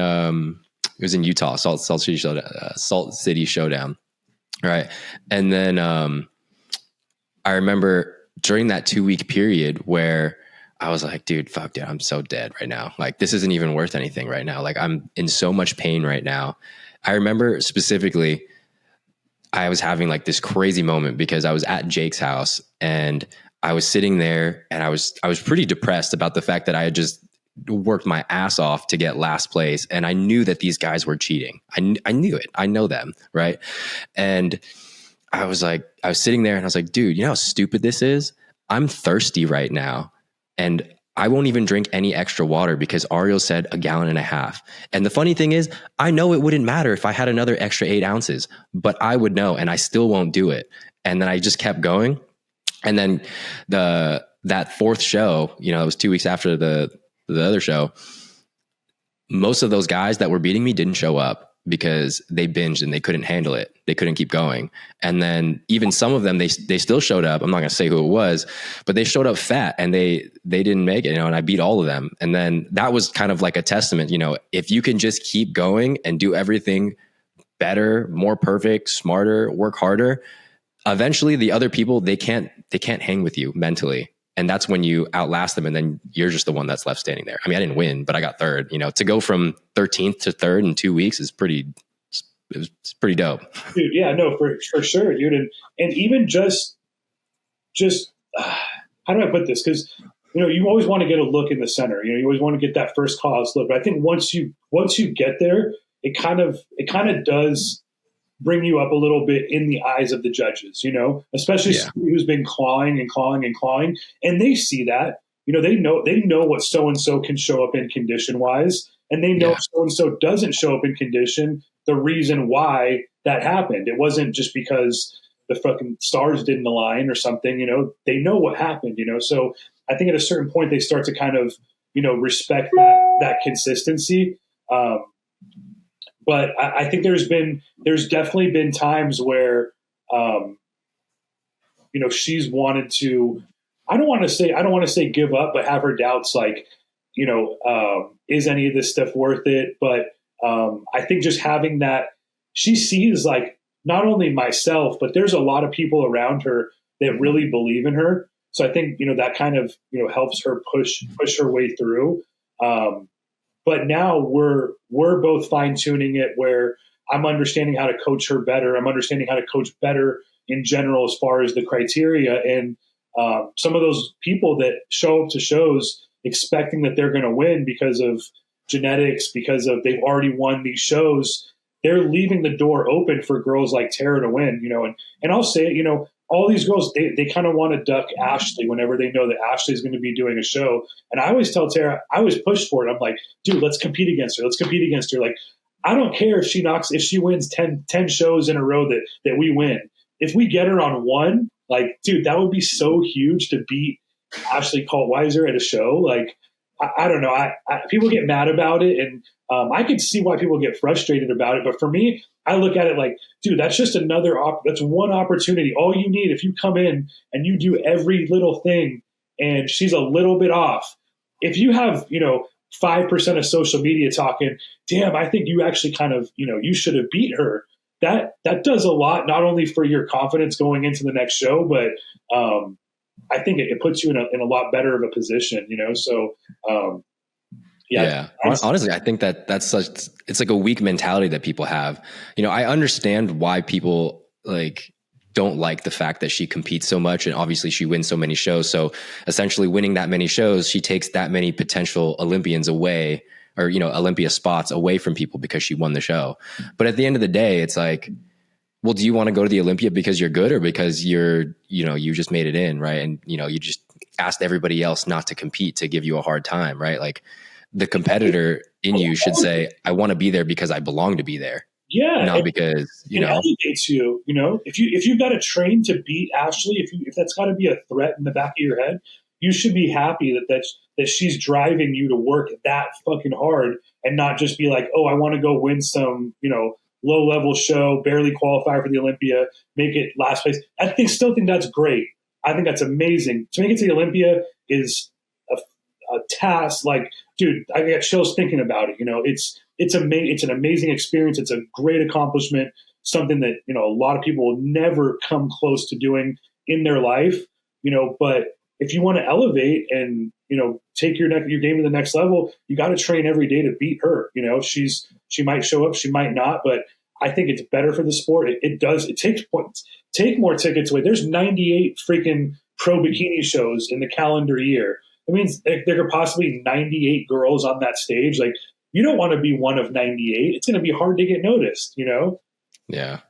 S1: Utah, Salt City Showdown. Right. And then I remember during that 2-week period where I was like, dude, I'm so dead right now. Like, this isn't even worth anything right now. Like, I'm in so much pain right now. I remember specifically, I was having like this crazy moment because I was at Jake's house and I was sitting there and I was pretty depressed about the fact that I had just worked my ass off to get last place. And I knew that these guys were cheating. I knew it. I know them. Right. And I was sitting there and I was like, dude, you know how stupid this is? I'm thirsty right now. And I won't even drink any extra water because Ariel said 1.5 gallons. And the funny thing is, I know it wouldn't matter if I had another extra 8 ounces, but I would know and I still won't do it. And then I just kept going. And then that 4th show, it was 2 weeks after the other show, most of those guys that were beating me didn't show up because they binged and they couldn't handle it. They couldn't keep going. And then even some of them, they still showed up. I'm not going to say who it was, but they showed up fat and they didn't make it, and I beat all of them. And then that was kind of like a testament, if you can just keep going and do everything better, more perfect, smarter, work harder, eventually the other people, they can't hang with you mentally. And that's when you outlast them. And then you're just the one that's left standing there. I mean, I didn't win, but I got 3rd. To go from 13th to 3rd in 2 weeks is pretty dope.
S2: Dude, yeah, no, for sure, dude. And even just how do I put this? Because, you always want to get a look in the center. You always want to get that first cause look. But I think once you get there, it kind of does bring you up a little bit in the eyes of the judges, especially who's been clawing and clawing and clawing. And they see that, they know what so-and-so can show up in condition wise. And they know so-and-so doesn't show up in condition, the reason why that happened. It wasn't just because the fucking stars didn't align or something, they know what happened, So I think at a certain point they start to kind of, respect that consistency. But I think there's definitely been times where, she's wanted to, I don't want to say give up, but have her doubts like, is any of this stuff worth it? But I think just having that, she sees like not only myself, but there's a lot of people around her that really believe in her. So I think, that kind of, helps her push her way through. But now we're both fine tuning it where I'm understanding how to coach her better. I'm understanding how to coach better in general as far as the criteria. And some of those people that show up to shows expecting that they're going to win because of genetics, because of they've already won these shows, they're leaving the door open for girls like Tara to win. And I'll say it, all these girls, they kind of want to duck Ashley whenever they know that Ashley's going to be doing a show. And I always tell Tara, I always push for it. I'm like, dude, let's compete against her. Let's compete against her. Like, I don't care if she wins 10 shows in a row that we win. If we get her on one, like, dude, that would be so huge to beat Ashley Kaltweiser at a show. Like, I don't know. People get mad about it. And I can see why people get frustrated about it. But for me, I look at it like, dude, that's just that's one opportunity. All you need, if you come in and you do every little thing and she's a little bit off, if you have, 5% of social media talking, damn, I think you actually kind of, you should have beat her. That does a lot, not only for your confidence going into the next show, but I think it puts you in a lot better of a position, So,
S1: yeah. Honestly, I think that's it's like a weak mentality that people have. I understand why people like don't like the fact that she competes so much, and obviously she wins so many shows. So essentially winning that many shows, she takes that many potential Olympians away, or, Olympia spots away from people because she won the show. But at the end of the day, it's like, well, do you want to go to the Olympia because you're good, or because you just made it in, right? And, you just asked everybody else not to compete to give you a hard time, right? Like, the competitor in you should say, I want to be there because I belong to be there.
S2: Yeah,
S1: not because
S2: it elevates you. If you've got to train to beat Ashley, if that's got to be a threat in the back of your head, you should be happy that she's driving you to work that fucking hard, and not just be like, oh, I want to go win some low level show, barely qualify for the Olympia, make it last place. Still think that's great. I think that's amazing. To make it to the Olympia is a task. Like, dude, I get chills thinking about it. It's an amazing experience. It's a great accomplishment. Something that a lot of people will never come close to doing in their life. But if you want to elevate and take your game to the next level, you got to train every day to beat her. She might show up, she might not, but I think it's better for the sport. It does. It takes points. Take more tickets away. There's 98 freaking pro bikini shows in the calendar year. It means there could possibly be 98 girls on that stage. Like, you don't want to be one of 98. It's going to be hard to get noticed,
S1: Yeah.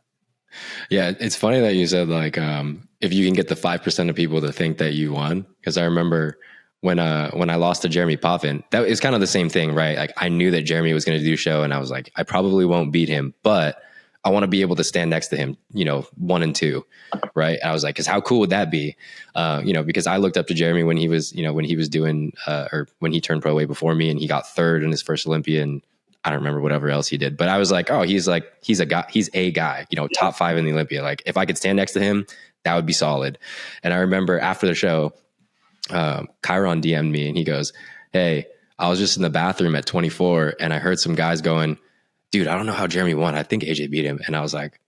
S1: Yeah. It's funny that you said, like, if you can get the 5% of people to think that you won. Cause I remember when I lost to Jeremy Potvin, that is kind of the same thing, right? Like, I knew that Jeremy was going to do show, and I was like, I probably won't beat him, but I want to be able to stand next to him, 1 and 2. Right. And I was like, cause how cool would that be? Because I looked up to Jeremy when he was doing, or when he turned pro way before me, and he got third in his first Olympia, and I don't remember whatever else he did, but I was like, oh, he's a guy, top 5 in the Olympia. Like, if I could stand next to him, that would be solid. And I remember after the show, Chiron DM'd me, and he goes, hey, I was just in the bathroom at 24, and I heard some guys going, dude, I don't know how Jeremy won. I think AJ beat him. And I was like,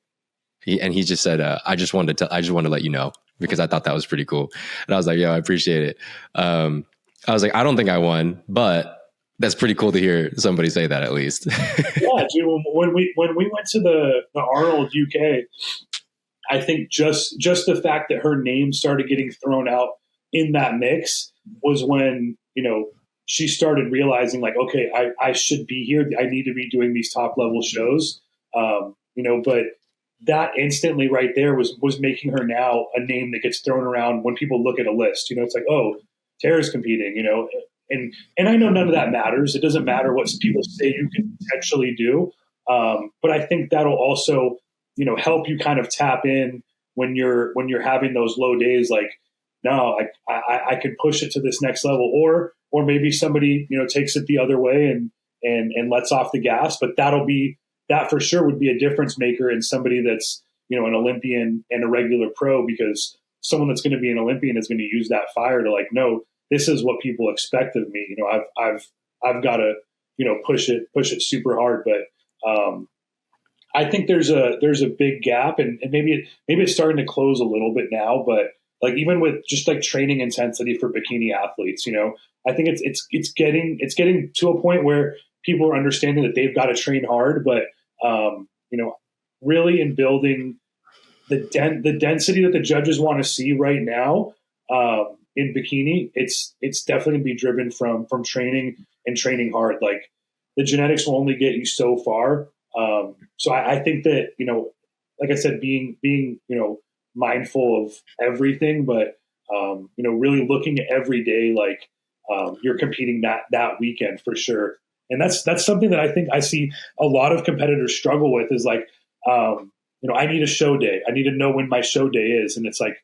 S1: he just said, I just wanted to let you know, because I thought that was pretty cool. And I was like, yo, I appreciate it. I was like, I don't think I won, but that's pretty cool to hear somebody say that, at least.
S2: Yeah, dude. When we went to the Arnold UK, I think just the fact that her name started getting thrown out in that mix was when she started realizing, like, okay, I should be here. I need to be doing these top level shows. But that instantly right there was making her now a name that gets thrown around when people look at a list. It's like, oh, Tara's competing, and I know none of that matters. It doesn't matter what people say you can potentially do. But I think that'll also, help you kind of tap in when you're having those low days. Like, no, I could push it to this next level, or maybe somebody, takes it the other way and lets off the gas. But that for sure would be a difference maker in somebody that's, an Olympian and a regular pro, because someone that's going to be an Olympian is going to use that fire to, like, no, this is what people expect of me. I've got to, push it super hard. But I think there's a big gap, and maybe it's starting to close a little bit now. But like, even with just like training intensity for bikini athletes, I think it's getting to a point where people are understanding that they've got to train hard, but really in building the density that the judges want to see right now in bikini, it's definitely going to be driven from training and training hard. Like, the genetics will only get you so far. So I think that, like I said, being mindful of everything, but really looking at every day like you're competing that weekend for sure. And that's something that I think I see a lot of competitors struggle with, is like, I need a show day. I need to know when my show day is. And it's like,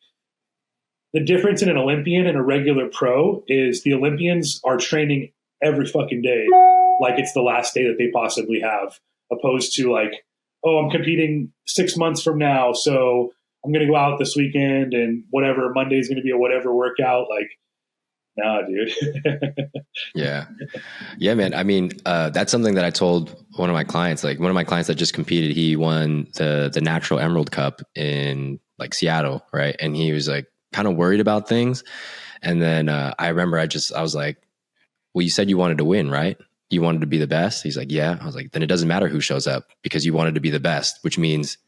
S2: the difference in an Olympian and a regular pro is the Olympians are training every fucking day like it's the last day that they possibly have, opposed to like oh, I'm competing 6 months from now, so I'm going to go out this weekend and whatever, Monday's going to be a whatever workout. Like, nah, dude.
S1: Yeah. Yeah, man. I mean, that's something that I told one of my clients, like one of my clients that just competed, he won the Natural Emerald Cup in like Seattle. Right. And he was like kind of worried about things. And then I remember I was like, well, you said you wanted to win, right? You wanted to be the best. He's like, yeah. I was like, then it doesn't matter who shows up because you wanted to be the best, which means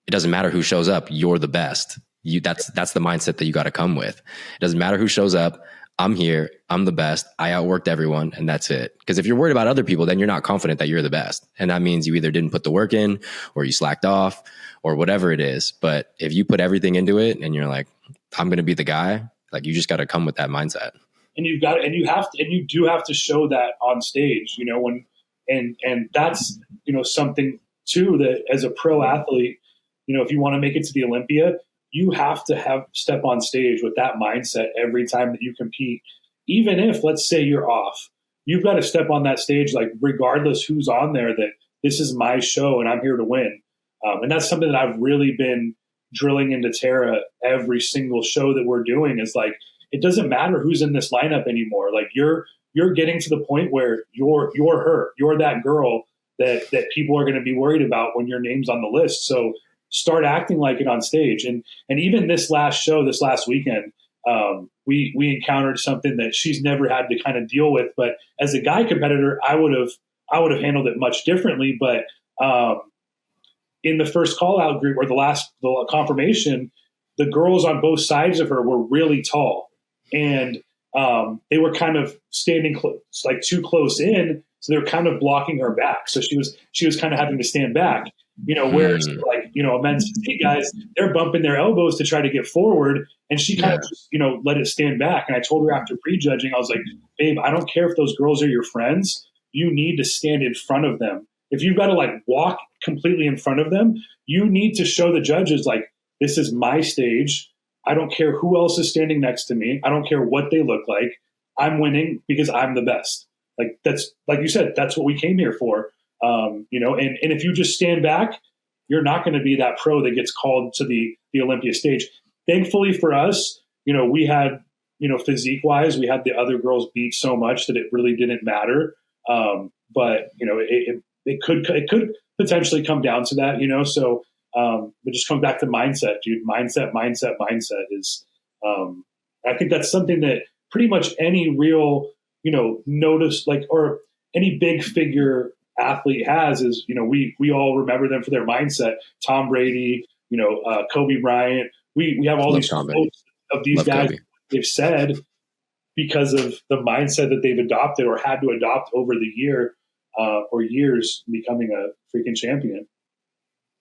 S1: it doesn't matter who shows up. You're the best. That's the mindset that you got to come with. It doesn't matter who shows up. I'm here. I'm the best. I outworked everyone, and that's it. Because if you're worried about other people, then you're not confident that you're the best, and that means you either didn't put the work in, or you slacked off, or whatever it is. But if you put everything into it, and you're like, I'm going to be the guy, like you just got to come with that mindset.
S2: And you do have to show that on stage, and that's, something too, that as a pro athlete, if you want to make it to the Olympia, you have to have step on stage with that mindset every time that you compete. Even if, let's say, you're off, you've got to step on that stage, like regardless who's on there, that this is my show and I'm here to win. And that's something that I've really been drilling into Tara every single show that we're doing, is like, it doesn't matter who's in this lineup anymore. Like you're getting to the point where you're her, you're that girl that people are going to be worried about when your name's on the list. So start acting like it on stage. And even this last show, this last weekend, we encountered something that she's never had to kind of deal with. But as a guy competitor, I would have handled it much differently. But in the first call out group, or the confirmation, the girls on both sides of her were really tall, and they were kind of standing like too close in, so they were kind of blocking her back. So she was kind of having to stand back. Whereas like, men's physique guys, they're bumping their elbows to try to get forward, and she kind of just, let it stand back. And I told her after prejudging, I was like, babe, I don't care if those girls are your friends. You need to stand in front of them. If you've got to like walk completely in front of them, you need to show the judges, like, this is my stage. I don't care who else is standing next to me. I don't care what they look like. I'm winning because I'm the best. Like, that's, like you said, that's what we came here for. And if you just stand back, you're not going to be that pro that gets called to the Olympia stage. Thankfully for us, we had, physique wise, we had the other girls beat so much that it really didn't matter. But it could potentially come down to that, so it just comes back to mindset, dude. Mindset is, I think that's something that pretty much any real, notice, like, or any big figure athlete has, is, we all remember them for their mindset. Tom Brady, Kobe Bryant. We have all these quotes of these guys they've said because of the mindset that they've adopted or had to adopt over the year or years, becoming a freaking champion.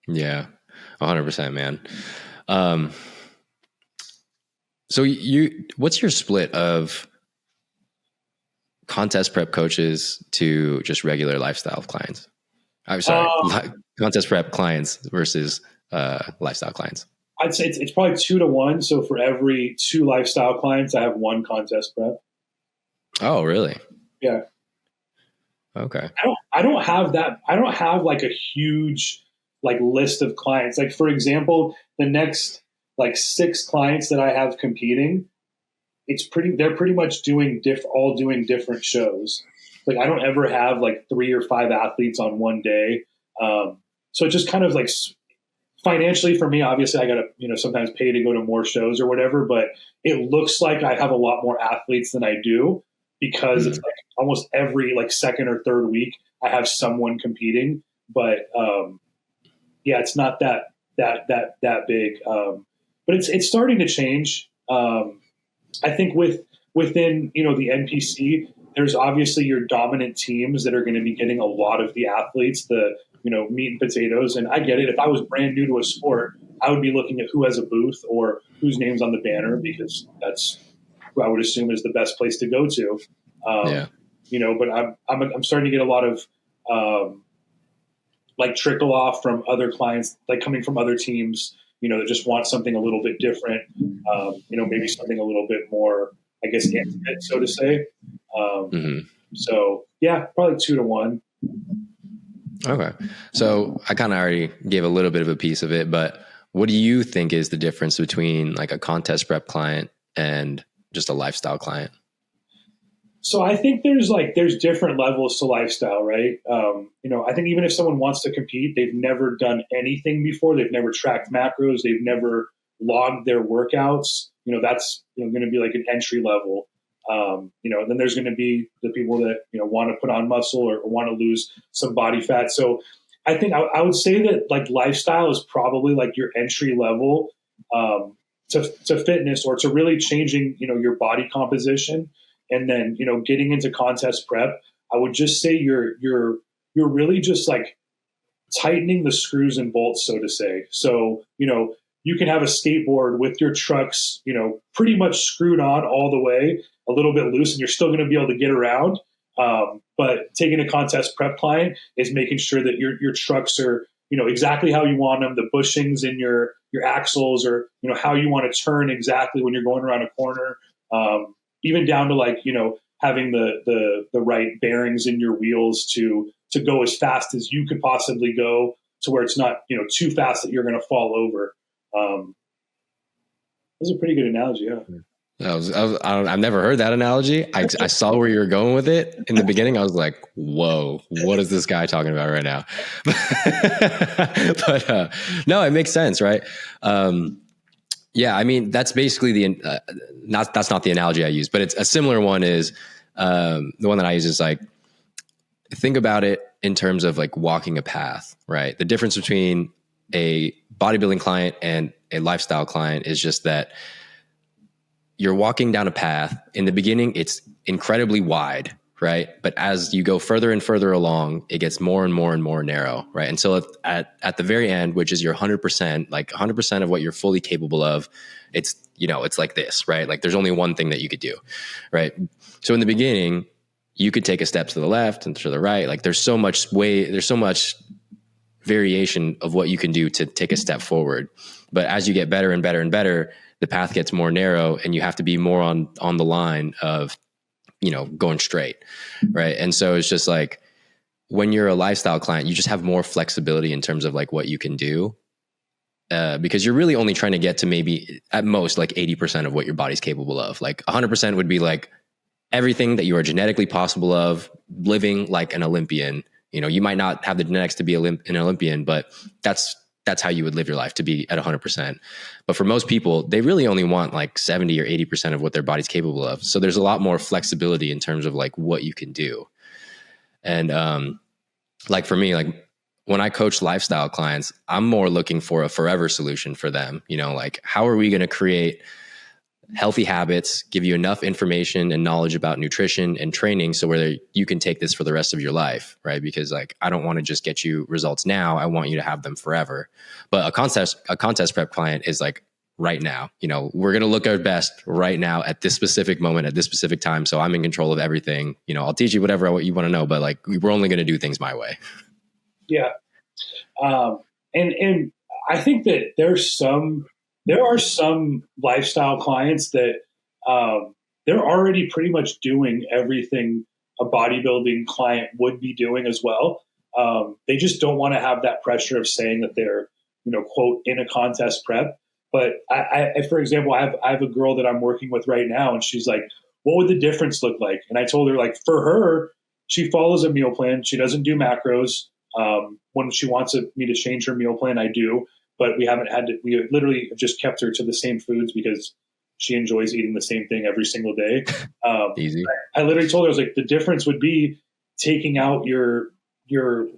S1: Yeah, 100%, man. So what's your split of contest prep coaches to just regular lifestyle clients? I'm sorry, contest prep clients versus lifestyle clients.
S2: I'd say it's probably 2 to 1. So for every 2 lifestyle clients, I have 1 contest prep.
S1: Oh, really?
S2: Yeah.
S1: Okay.
S2: I don't have that. I don't have like a huge like list of clients. Like, for example, the next like 6 clients that I have competing, they're pretty much all doing different shows. Like, I don't ever have like 3 or 5 athletes on one day. So it just kind of like, financially for me, obviously I got to, sometimes pay to go to more shows or whatever, but it looks like I have a lot more athletes than I do, because it's like almost every like second or third week I have someone competing. But yeah, it's not that big. But it's starting to change. I think within, the NPC, there's obviously your dominant teams that are going to be getting a lot of the athletes, the, meat and potatoes. And I get it. If I was brand new to a sport, I would be looking at who has a booth or whose name's on the banner, because that's who I would assume is the best place to go to. But I'm starting to get a lot of like trickle off from other clients, like coming from other teams, that just want something a little bit different. Maybe something a little bit more, I guess, intimate, so to say. So yeah, probably 2 to 1.
S1: Okay. So I kind of already gave a little bit of a piece of it, but what do you think is the difference between like a contest prep client and just a lifestyle client?
S2: So I think there's different levels to lifestyle, right? I think even if someone wants to compete, they've never done anything before. They've never tracked macros. They've never logged their workouts. That's going to be like an entry level. Then there's going to be the people that want to put on muscle or want to lose some body fat. So I think I would say that like lifestyle is probably like your entry level to fitness or to really changing your body composition. And then getting into contest prep, I would just say you're really just like tightening the screws and bolts, so to say. So you can have a skateboard with your trucks pretty much screwed on all the way, a little bit loose, and you're still going to be able to get around. But taking a contest prep client is making sure that your trucks are exactly how you want them, the bushings in your axles, or how you want to turn exactly when you're going around a corner. Even down to like having the right bearings in your wheels to go as fast as you could possibly go, to where it's not too fast that you're going to fall over. That's a pretty good analogy. Yeah.
S1: I've never heard that analogy. I saw where you were going with it in the beginning. I was like, whoa, what is this guy talking about right now? But no, it makes sense, right? Yeah, I mean, that's basically that's not the analogy I use, but it's a similar one is the one that I use is like, think about it in terms of like walking a path, right? The difference between a bodybuilding client and a lifestyle client is just that you're walking down a path. In the beginning, it's incredibly wide, right? But as you go further and further along, it gets more and more and more narrow, right? Until at the very end, which is your 100%, like 100% of what you're fully capable of, it's it's like this, right? Like there's only one thing that you could do, right? So in the beginning, you could take a step to the left and to the right. Like there's so much variation of what you can do to take a step forward. But as you get better and better and better, the path gets more narrow and you have to be more on the line of, going straight. Right. And so it's just like when you're a lifestyle client, you just have more flexibility in terms of like what you can do. Because you're really only trying to get to maybe at most like 80% of what your body's capable of. Like 100% would be like everything that you are genetically possible of, living like an Olympian. You might not have the genetics to be an Olympian, but that's how you would live your life, to be at 100%. But for most people, they really only want like 70 or 80% of what their body's capable of. So there's a lot more flexibility in terms of like what you can do. And like for me, like when I coach lifestyle clients, I'm more looking for a forever solution for them. Like how are we going to create healthy habits, give you enough information and knowledge about nutrition and training so whether you can take this for the rest of your life, right? Because like I don't want to just get you results now. I want you to have them forever. But a contest prep client is like right now. We're going to look our best right now at this specific moment at this specific time. So I'm in control of everything. I'll teach you whatever you want to know, but like we're only going to do things my way.
S2: Yeah. And I think that there are some lifestyle clients that they're already pretty much doing everything a bodybuilding client would be doing as well. They just don't want to have that pressure of saying that they're, quote, in a contest prep. But for example, I have a girl that I'm working with right now, and she's like, what would the difference look like? And I told her, like, for her, she follows a meal plan. She doesn't do macros. When she wants me to change her meal plan, I do. But we haven't had to, we literally have just kept her to the same foods because she enjoys eating the same thing every single day.
S1: Easy.
S2: I literally told her, I was like, the difference would be taking out your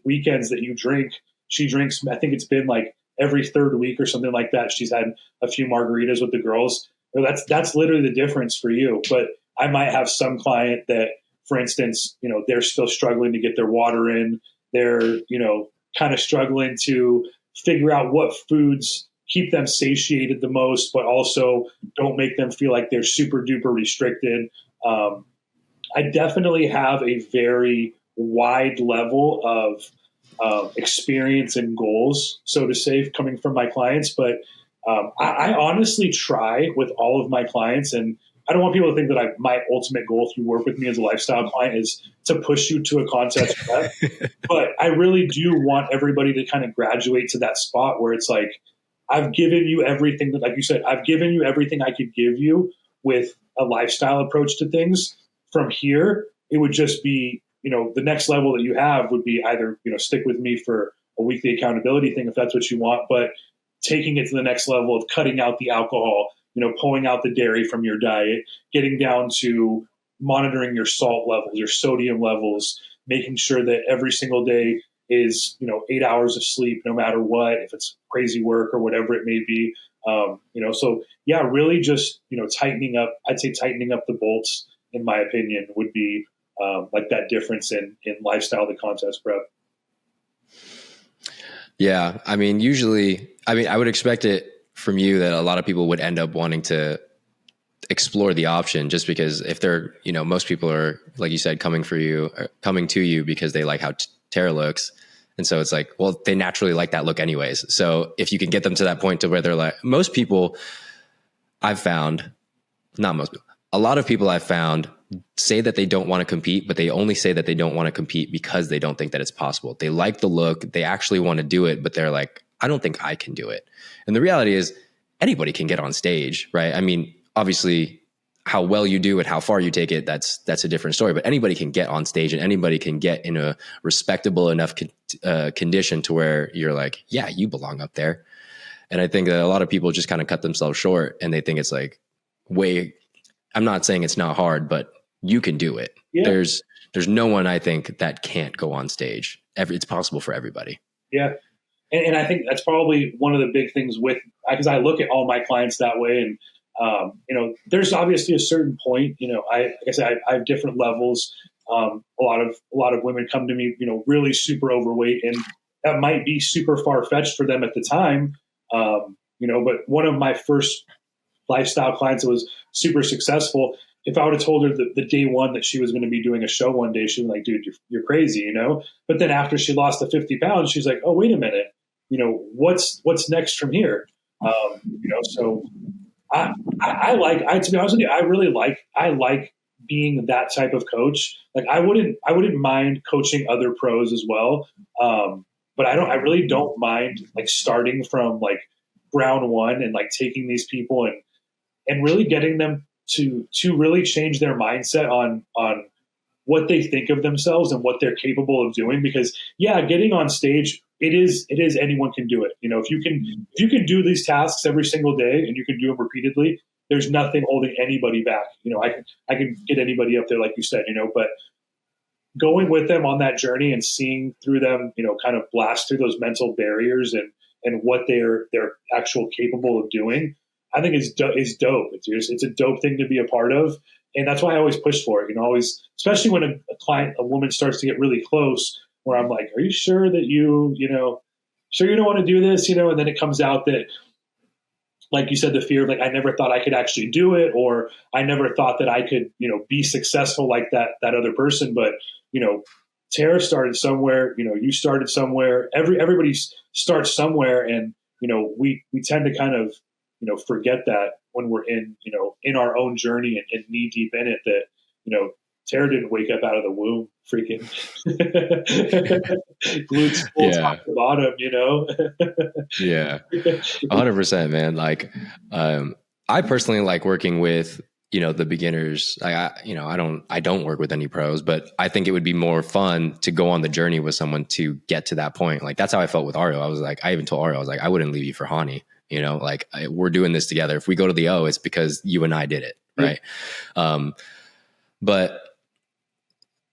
S2: weekends that you drink. She drinks, I think it's been like every third week or something like that. She's had a few margaritas with the girls. That's literally the difference for you. But I might have some client that, for instance, they're still struggling to get their water in. They're, kind of struggling to figure out what foods keep them satiated the most, but also don't make them feel like they're super duper restricted. I definitely have a very wide level of experience and goals, so to say, coming from my clients. But I honestly try with all of my clients, and I don't want people to think that my ultimate goal if you work with me as a lifestyle client is to push you to a contest prep. But I really do want everybody to kind of graduate to that spot where it's like, I've given you everything that, like you said, I've given you everything I could give you with a lifestyle approach to things. From here, it would just be, the next level that you have would be either, stick with me for a weekly accountability thing if that's what you want, but taking it to the next level of cutting out the alcohol, pulling out the dairy from your diet, getting down to monitoring your salt levels, your sodium levels, making sure that every single day is 8 hours of sleep no matter what, if it's crazy work or whatever it may be. So yeah, really just tightening up. I'd say tightening up the bolts, in my opinion, would be like that difference in lifestyle to contest prep.
S1: Yeah, I mean, usually, I would expect it from you that a lot of people would end up wanting to explore the option, just because if they're, most people are, like you said, coming to you because they like how Tara looks. And so it's like, well, they naturally like that look anyways. So if you can get them to that point to where they're like, most people I've found, not most people, a lot of people I've found say that they don't want to compete, but they only say that they don't want to compete because they don't think that it's possible. They like the look, they actually want to do it, but they're like, I don't think I can do it. And the reality is anybody can get on stage, right? I mean, obviously how well you do it, how far you take it, that's a different story, but anybody can get on stage and anybody can get in a respectable enough condition to where you're like, yeah, you belong up there. And I think that a lot of people just kind of cut themselves short and they think it's like I'm not saying it's not hard, but you can do it. Yeah. There's no one I think that can't go on stage. It's possible for everybody.
S2: Yeah. And I think that's probably one of the big things because I look at all my clients that way. And, there's obviously a certain point, like I said, I have different levels. A lot of women come to me, really super overweight, and that might be super far fetched for them at the time. But one of my first lifestyle clients that was super successful, if I would have told her the day one that she was going to be doing a show one day, she'd be like, dude, you're crazy, But then after she lost the 50 pounds, she's like, oh, wait a minute, what's next from here? So to be honest with you, I like being that type of coach. Like I wouldn't mind coaching other pros as well. But I really don't mind like starting from like ground one and like taking these people and really getting them to really change their mindset on what they think of themselves and what they're capable of doing. Because yeah, getting on stage, it is anyone can do it. If you can do these tasks every single day and you can do them repeatedly, there's nothing holding anybody back. I can get anybody up there, like you said, but going with them on that journey and seeing through them, kind of blast through those mental barriers and what they're actual capable of doing, I think is dope. It's a dope thing to be a part of. And that's why I always push for it, always, especially when a woman starts to get really close, where I'm like, are you sure that sure you don't want to do this, and then it comes out that, like you said, the fear of like, I never thought I could actually do it, or I never thought that I could, be successful like that other person. But, Tara started somewhere, you started somewhere, everybody starts somewhere. And, we tend to kind of, forget that when we're in our own journey and knee deep in it, that, Tara didn't wake up out of the womb freaking glutes full top to bottom,
S1: Yeah, 100%, man. Like, I personally like working with, the beginners. I don't work with any pros, but I think it would be more fun to go on the journey with someone to get to that point. Like, that's how I felt with Ario. I was like, I even told Ario, I was like, I wouldn't leave you for Hani, we're doing this together. If we go to the O, it's because you and I did it. Right. But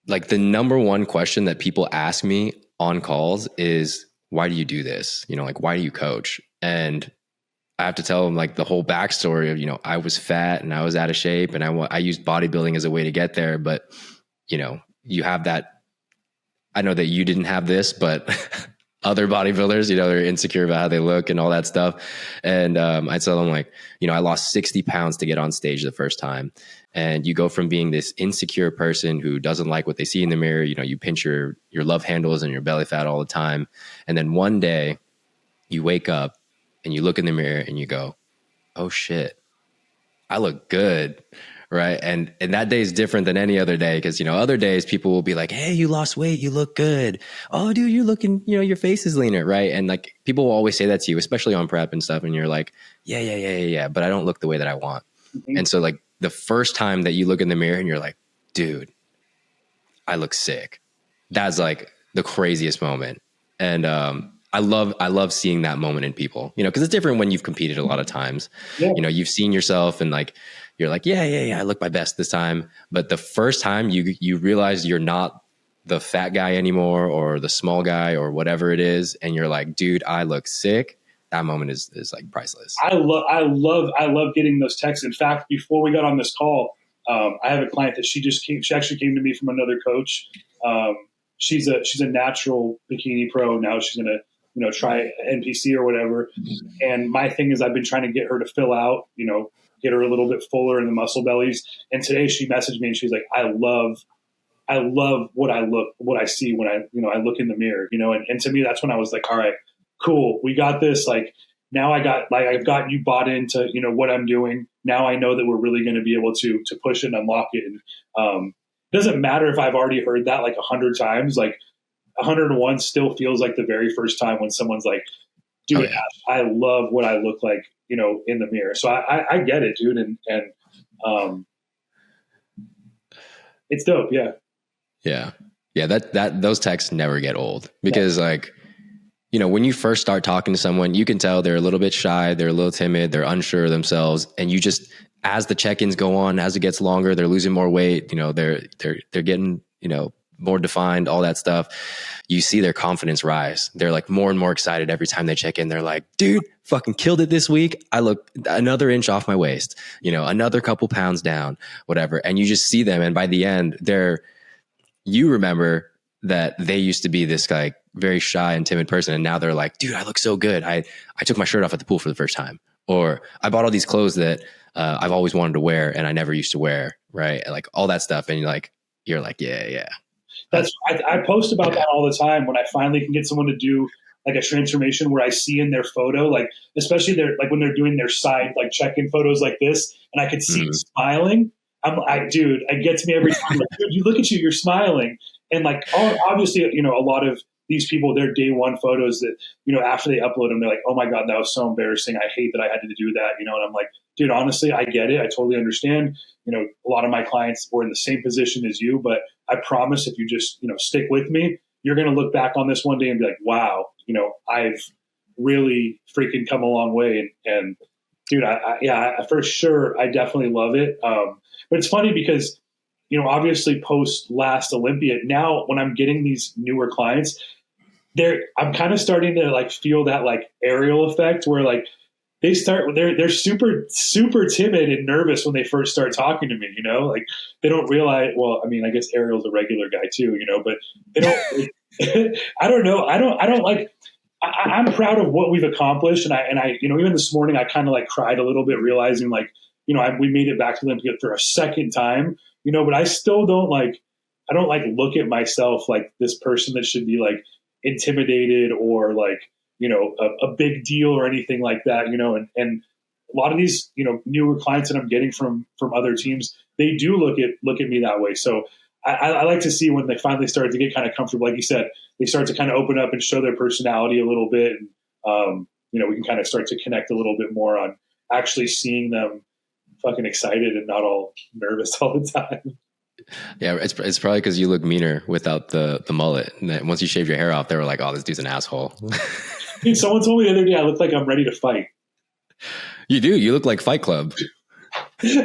S1: like the number one question that people ask me on calls is, why do you do this? Like, why do you coach? And I have to tell them like the whole backstory of, I was fat and I was out of shape and I used bodybuilding as a way to get there. But, you have that. I know that you didn't have this, but other bodybuilders, they're insecure about how they look and all that stuff. And I tell them like, I lost 60 pounds to get on stage the first time. And you go from being this insecure person who doesn't like what they see in the mirror. You pinch your love handles and your belly fat all the time. And then one day you wake up and you look in the mirror and you go, oh shit, I look good. right? And that day is different than any other day because, other days people will be like, hey, you lost weight, you look good. Oh, dude, you're looking, your face is leaner, right? And like people will always say that to you, especially on prep and stuff. And you're like, yeah, but I don't look the way that I want.
S2: Mm-hmm.
S1: And so like the first time that you look in the mirror and you're like, dude, I look sick. That's like the craziest moment. And I love seeing that moment in people, because it's different when you've competed a lot of times.
S2: Yeah.
S1: You've seen yourself and like you're like, yeah, I look my best this time. But the first time you realize you're not the fat guy anymore or the small guy or whatever it is, and you're like, dude, I look sick. That moment is like priceless.
S2: I love getting those texts. In fact, before we got on this call, I have a client that she actually came to me from another coach. She's a natural bikini pro. Now she's going to, try NPC or whatever. And my thing is I've been trying to get her to fill out, get her a little bit fuller in the muscle bellies. And today she messaged me and she's like, I love what I see when I look in the mirror, and to me, that's when I was like, all right, cool. We got this. Like now I've got you bought into, what I'm doing. Now I know that we're really going to be able to push it and unlock it. And, it doesn't matter if I've already heard that like 100 times, like 101 still feels like the very first time when someone's like, dude,
S1: yeah.
S2: I love what I look like, in the mirror. So I get it, dude. And it's dope. Yeah.
S1: Yeah. Yeah. That those texts never get old because like, when you first start talking to someone, you can tell they're a little bit shy, they're a little timid, they're unsure of themselves. And you just, as the check-ins go on, as it gets longer, they're losing more weight, they're getting, more defined, all that stuff. You see their confidence rise. They're like more and more excited every time they check in. They're like, dude, fucking killed it this week. I look another inch off my waist, another couple pounds down, whatever. And you just see them. And by the end, you remember that they used to be this like very shy and timid person. And now they're like, dude, I look so good. I took my shirt off at the pool for the first time. Or I bought all these clothes that I've always wanted to wear and I never used to wear. Right. Like all that stuff. And you're like, yeah.
S2: I post about that all the time when I finally can get someone to do like a transformation where I see in their photo, like, especially when they're doing their side, like check-in photos like this, and I could see smiling. Dude, it gets me every time. Like, dude, you look at you're smiling. And like, obviously, a lot of these people, their day one photos that, after they upload them, they're like, oh my God, that was so embarrassing. I hate that I had to do that. And I'm like, dude, honestly, I get it. I totally understand. A lot of my clients were in the same position as you, but I promise if you just, stick with me, you're going to look back on this one day and be like, wow, I've really freaking come a long way. And dude, I for sure, I definitely love it. But it's funny because, obviously post last Olympia, now when I'm getting these newer clients, I'm kind of starting to like feel that like aerial effect where like they're super, super timid and nervous when they first start talking to me, like they don't realize, well, I mean, I guess Ariel's a regular guy too, but they don't, I don't know. I don't like, I'm proud of what we've accomplished. And I, even this morning, I kind of like cried a little bit realizing like, we made it back to Olympia for a second time, but I still don't like, I don't like look at myself like this person that should be like intimidated or like, a big deal or anything like that, and a lot of these, newer clients that I'm getting from other teams, they do look at me that way. So I like to see when they finally start to get kind of comfortable, like you said, they start to kind of open up and show their personality a little bit. And, we can kind of start to connect a little bit more on actually seeing them fucking excited and not all nervous all the time.
S1: Yeah, it's probably because you look meaner without the mullet. And then once you shave your hair off, they were like, "Oh, this dude's an asshole."
S2: Dude, someone told me the other day I look like I'm ready to fight.
S1: You do. You look like Fight Club. You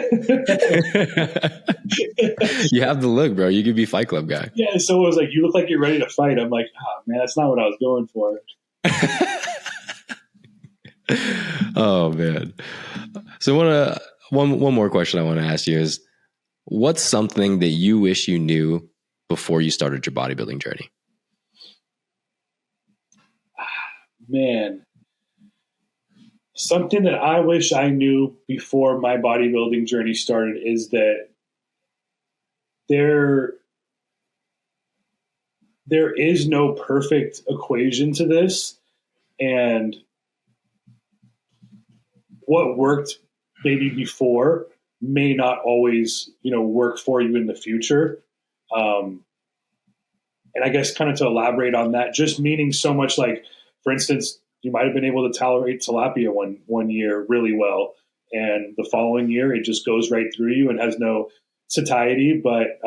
S1: have the look, bro. You could be Fight Club guy.
S2: Yeah. So it was like, you look like you're ready to fight. I'm like, oh man, that's not what I was going for.
S1: Oh man. So one more question I want to ask you is, what's something that you wish you knew before you started your bodybuilding journey?
S2: Man, something that I wish I knew before my bodybuilding journey started is that there is no perfect equation to this, and what worked maybe before may not always, work for you in the future. And I guess kind of to elaborate on that, just meaning so much like, for instance, you might have been able to tolerate tilapia one year really well, and the following year it just goes right through you and has no satiety. But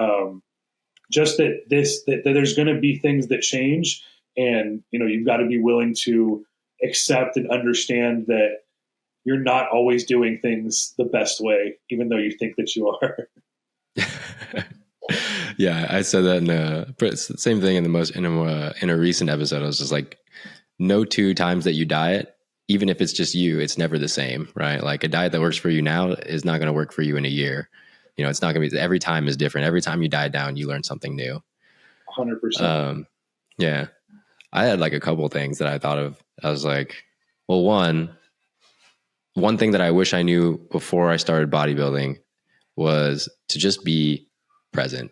S2: just that there's going to be things that change, and you've got to be willing to accept and understand that you're not always doing things the best way, even though you think that you are.
S1: Yeah, I said that same thing in a recent episode. I was just like, no 2 times that you diet, even if it's just you, it's never the same, right? Like a diet that works for you now is not going to work for you in a year. It's not going to be, every time is different. Every time you diet down, you learn something new.
S2: 100%.
S1: Yeah. I had like a couple things that I thought of. I was like, well, one thing that I wish I knew before I started bodybuilding was to just be present.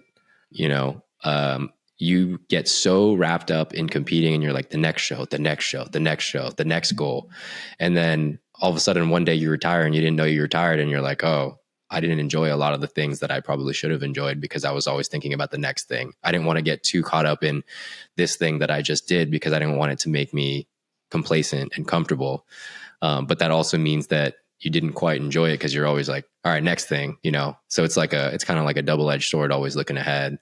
S1: You get so wrapped up in competing and you're like, the next show, the next show, the next show, the next goal. And then all of a sudden one day you retire and you didn't know you retired, and you're like, oh, I didn't enjoy a lot of the things that I probably should have enjoyed because I was always thinking about the next thing. I didn't want to get too caught up in this thing that I just did because I didn't want it to make me complacent and comfortable. But that also means that you didn't quite enjoy it because you're always like, all right, next thing, So it's kind of like a double-edged sword, always looking ahead.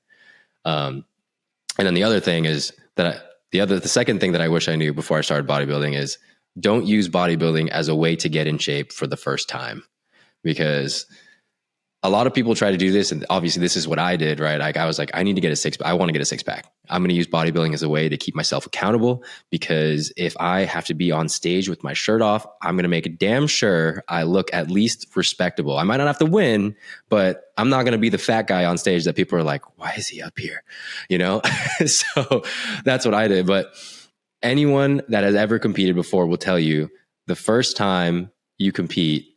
S1: And then the other thing is that the second thing that I wish I knew before I started bodybuilding is don't use bodybuilding as a way to get in shape for the first time, because a lot of people try to do this, and obviously this is what I did, right? Like I was like, I need to get a six. I want to get a six pack. I'm going to use bodybuilding as a way to keep myself accountable, because if I have to be on stage with my shirt off, I'm going to make damn sure I look at least respectable. I might not have to win, but I'm not going to be the fat guy on stage that people are like, why is he up here? So that's what I did. But anyone that has ever competed before will tell you the first time you compete,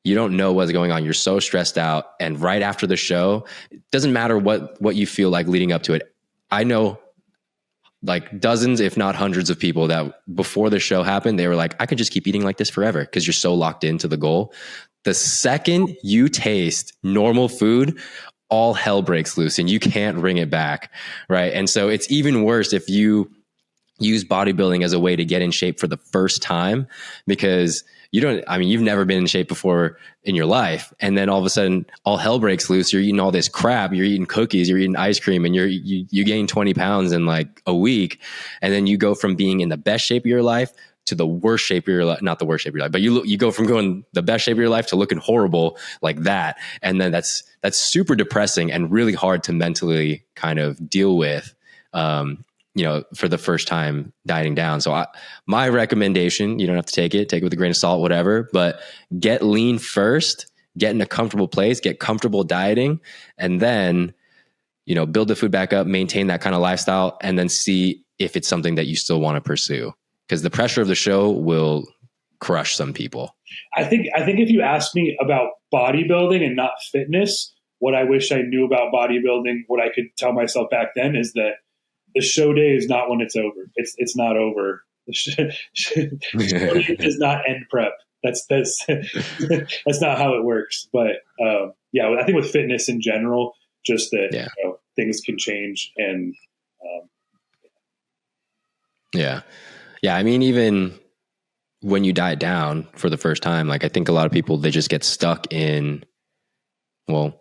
S1: you don't know what's going on. You're so stressed out. And right after the show, it doesn't matter what you feel like leading up to it. I know like dozens, if not hundreds of people that before the show happened, they were like, I could just keep eating like this forever, because you're so locked into the goal. The second you taste normal food, all hell breaks loose and you can't bring it back. Right. And so it's even worse if you use bodybuilding as a way to get in shape for the first time, because you've never been in shape before in your life. And then all of a sudden all hell breaks loose. You're eating all this crap. You're eating cookies, you're eating ice cream, and you gain 20 pounds in like a week. And then you go from being in the best shape of your life to the worst shape of your life, not the worst shape of your life, but you go from going the best shape of your life to looking horrible like that. And then that's super depressing and really hard to mentally kind of deal with. For the first time dieting down. So my recommendation, you don't have to take it with a grain of salt, whatever, but get lean first, get in a comfortable place, get comfortable dieting, and then, build the food back up, maintain that kind of lifestyle, and then see if it's something that you still want to pursue. Because the pressure of the show will crush some people.
S2: I think if you asked me about bodybuilding and not fitness, what I wish I knew about bodybuilding, what I could tell myself back then is that the show day is not when it's over. It's not over. The show day does not end prep. That's that's not how it works. But I think with fitness in general, just that things can change and
S1: I mean, even when you diet down for the first time, like I think a lot of people, they just get stuck in. Well,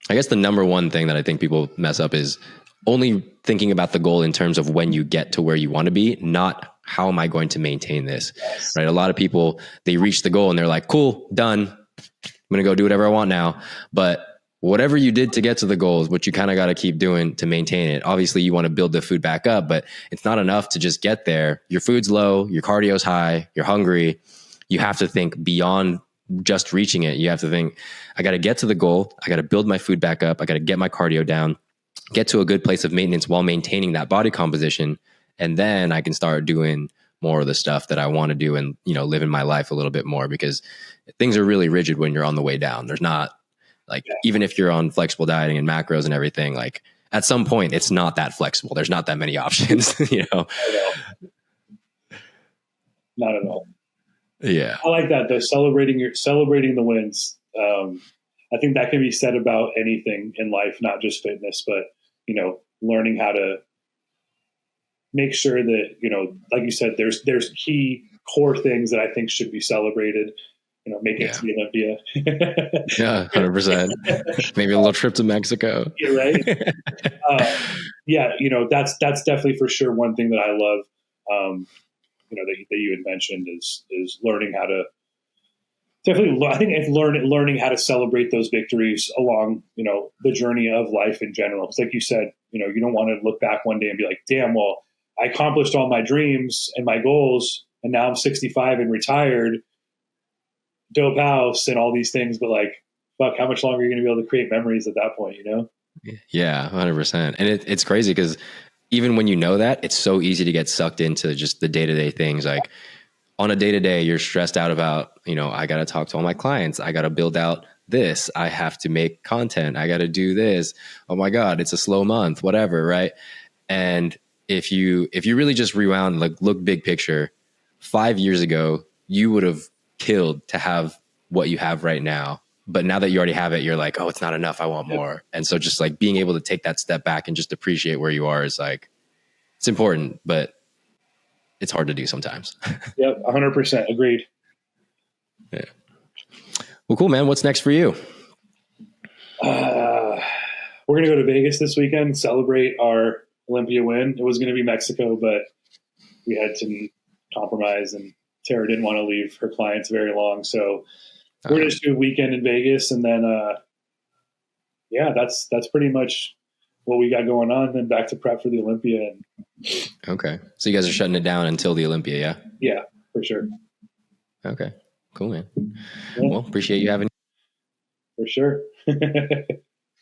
S1: I guess the number one thing that I think people mess up is only thinking about the goal in terms of when you get to where you want to be, not how am I going to maintain this, right? A lot of people, they reach the goal and they're like, cool, done. I'm going to go do whatever I want now. But whatever you did to get to the goal is what you kind of got to keep doing to maintain it. Obviously you want to build the food back up, but it's not enough to just get there. Your food's low, your cardio's high, you're hungry. You have to think beyond just reaching it. You have to think, I got to get to the goal. I got to build my food back up. I got to get my cardio down, get to a good place of maintenance while maintaining that body composition. And then I can start doing more of the stuff that I want to do and, living my life a little bit more, because things are really rigid when you're on the way down. There's not like, even if you're on flexible dieting and macros and everything, like at some point it's not that flexible. There's not that many options,
S2: Not at all.
S1: Yeah.
S2: I like that though. Celebrating the wins. I think that can be said about anything in life, not just fitness, but, learning how to make sure that, like you said, there's key core things that I think should be celebrated. Making it
S1: Yeah.
S2: to the Olympia.
S1: Yeah, 100%. Maybe a little trip to Mexico.
S2: You're right. Yeah, that's definitely for sure one thing that I love. That you had mentioned is learning how to definitely. I think it's learning how to celebrate those victories along the journey of life in general. It's like you said, you don't want to look back one day and be like, damn, well, I accomplished all my dreams and my goals, and now I'm 65 and retired, dope house and all these things, but like, fuck, how much longer are you going to be able to create memories at that point?
S1: Yeah, 100%. And it's crazy because even when you know that, it's so easy to get sucked into just the day-to-day things. Like on a day-to-day, you're stressed out about, I got to talk to all my clients. I got to build out this. I have to make content. I got to do this. Oh my God, it's a slow month, whatever. Right. And if you really just rewound, like look big picture, 5 years ago, you would have killed to have what you have right now. But now that you already have it, you're like, oh, it's not enough. I want more. And so just like being able to take that step back and just appreciate where you are is like, it's important, but it's hard to do sometimes.
S2: Yep. 100% agreed.
S1: Yeah. Well, cool, man. What's next for you?
S2: We're going to go to Vegas this weekend, celebrate our Olympia win. It was going to be Mexico, but we had to compromise, and Tara didn't want to leave her clients very long. So we're going to do a weekend in Vegas, and then, that's pretty much what we got going on. Then back to prep for the Olympia.
S1: Okay. So you guys are shutting it down until the Olympia, yeah?
S2: Yeah, for sure.
S1: Okay. Cool, man.
S2: Yeah.
S1: Well, appreciate you having.
S2: For sure.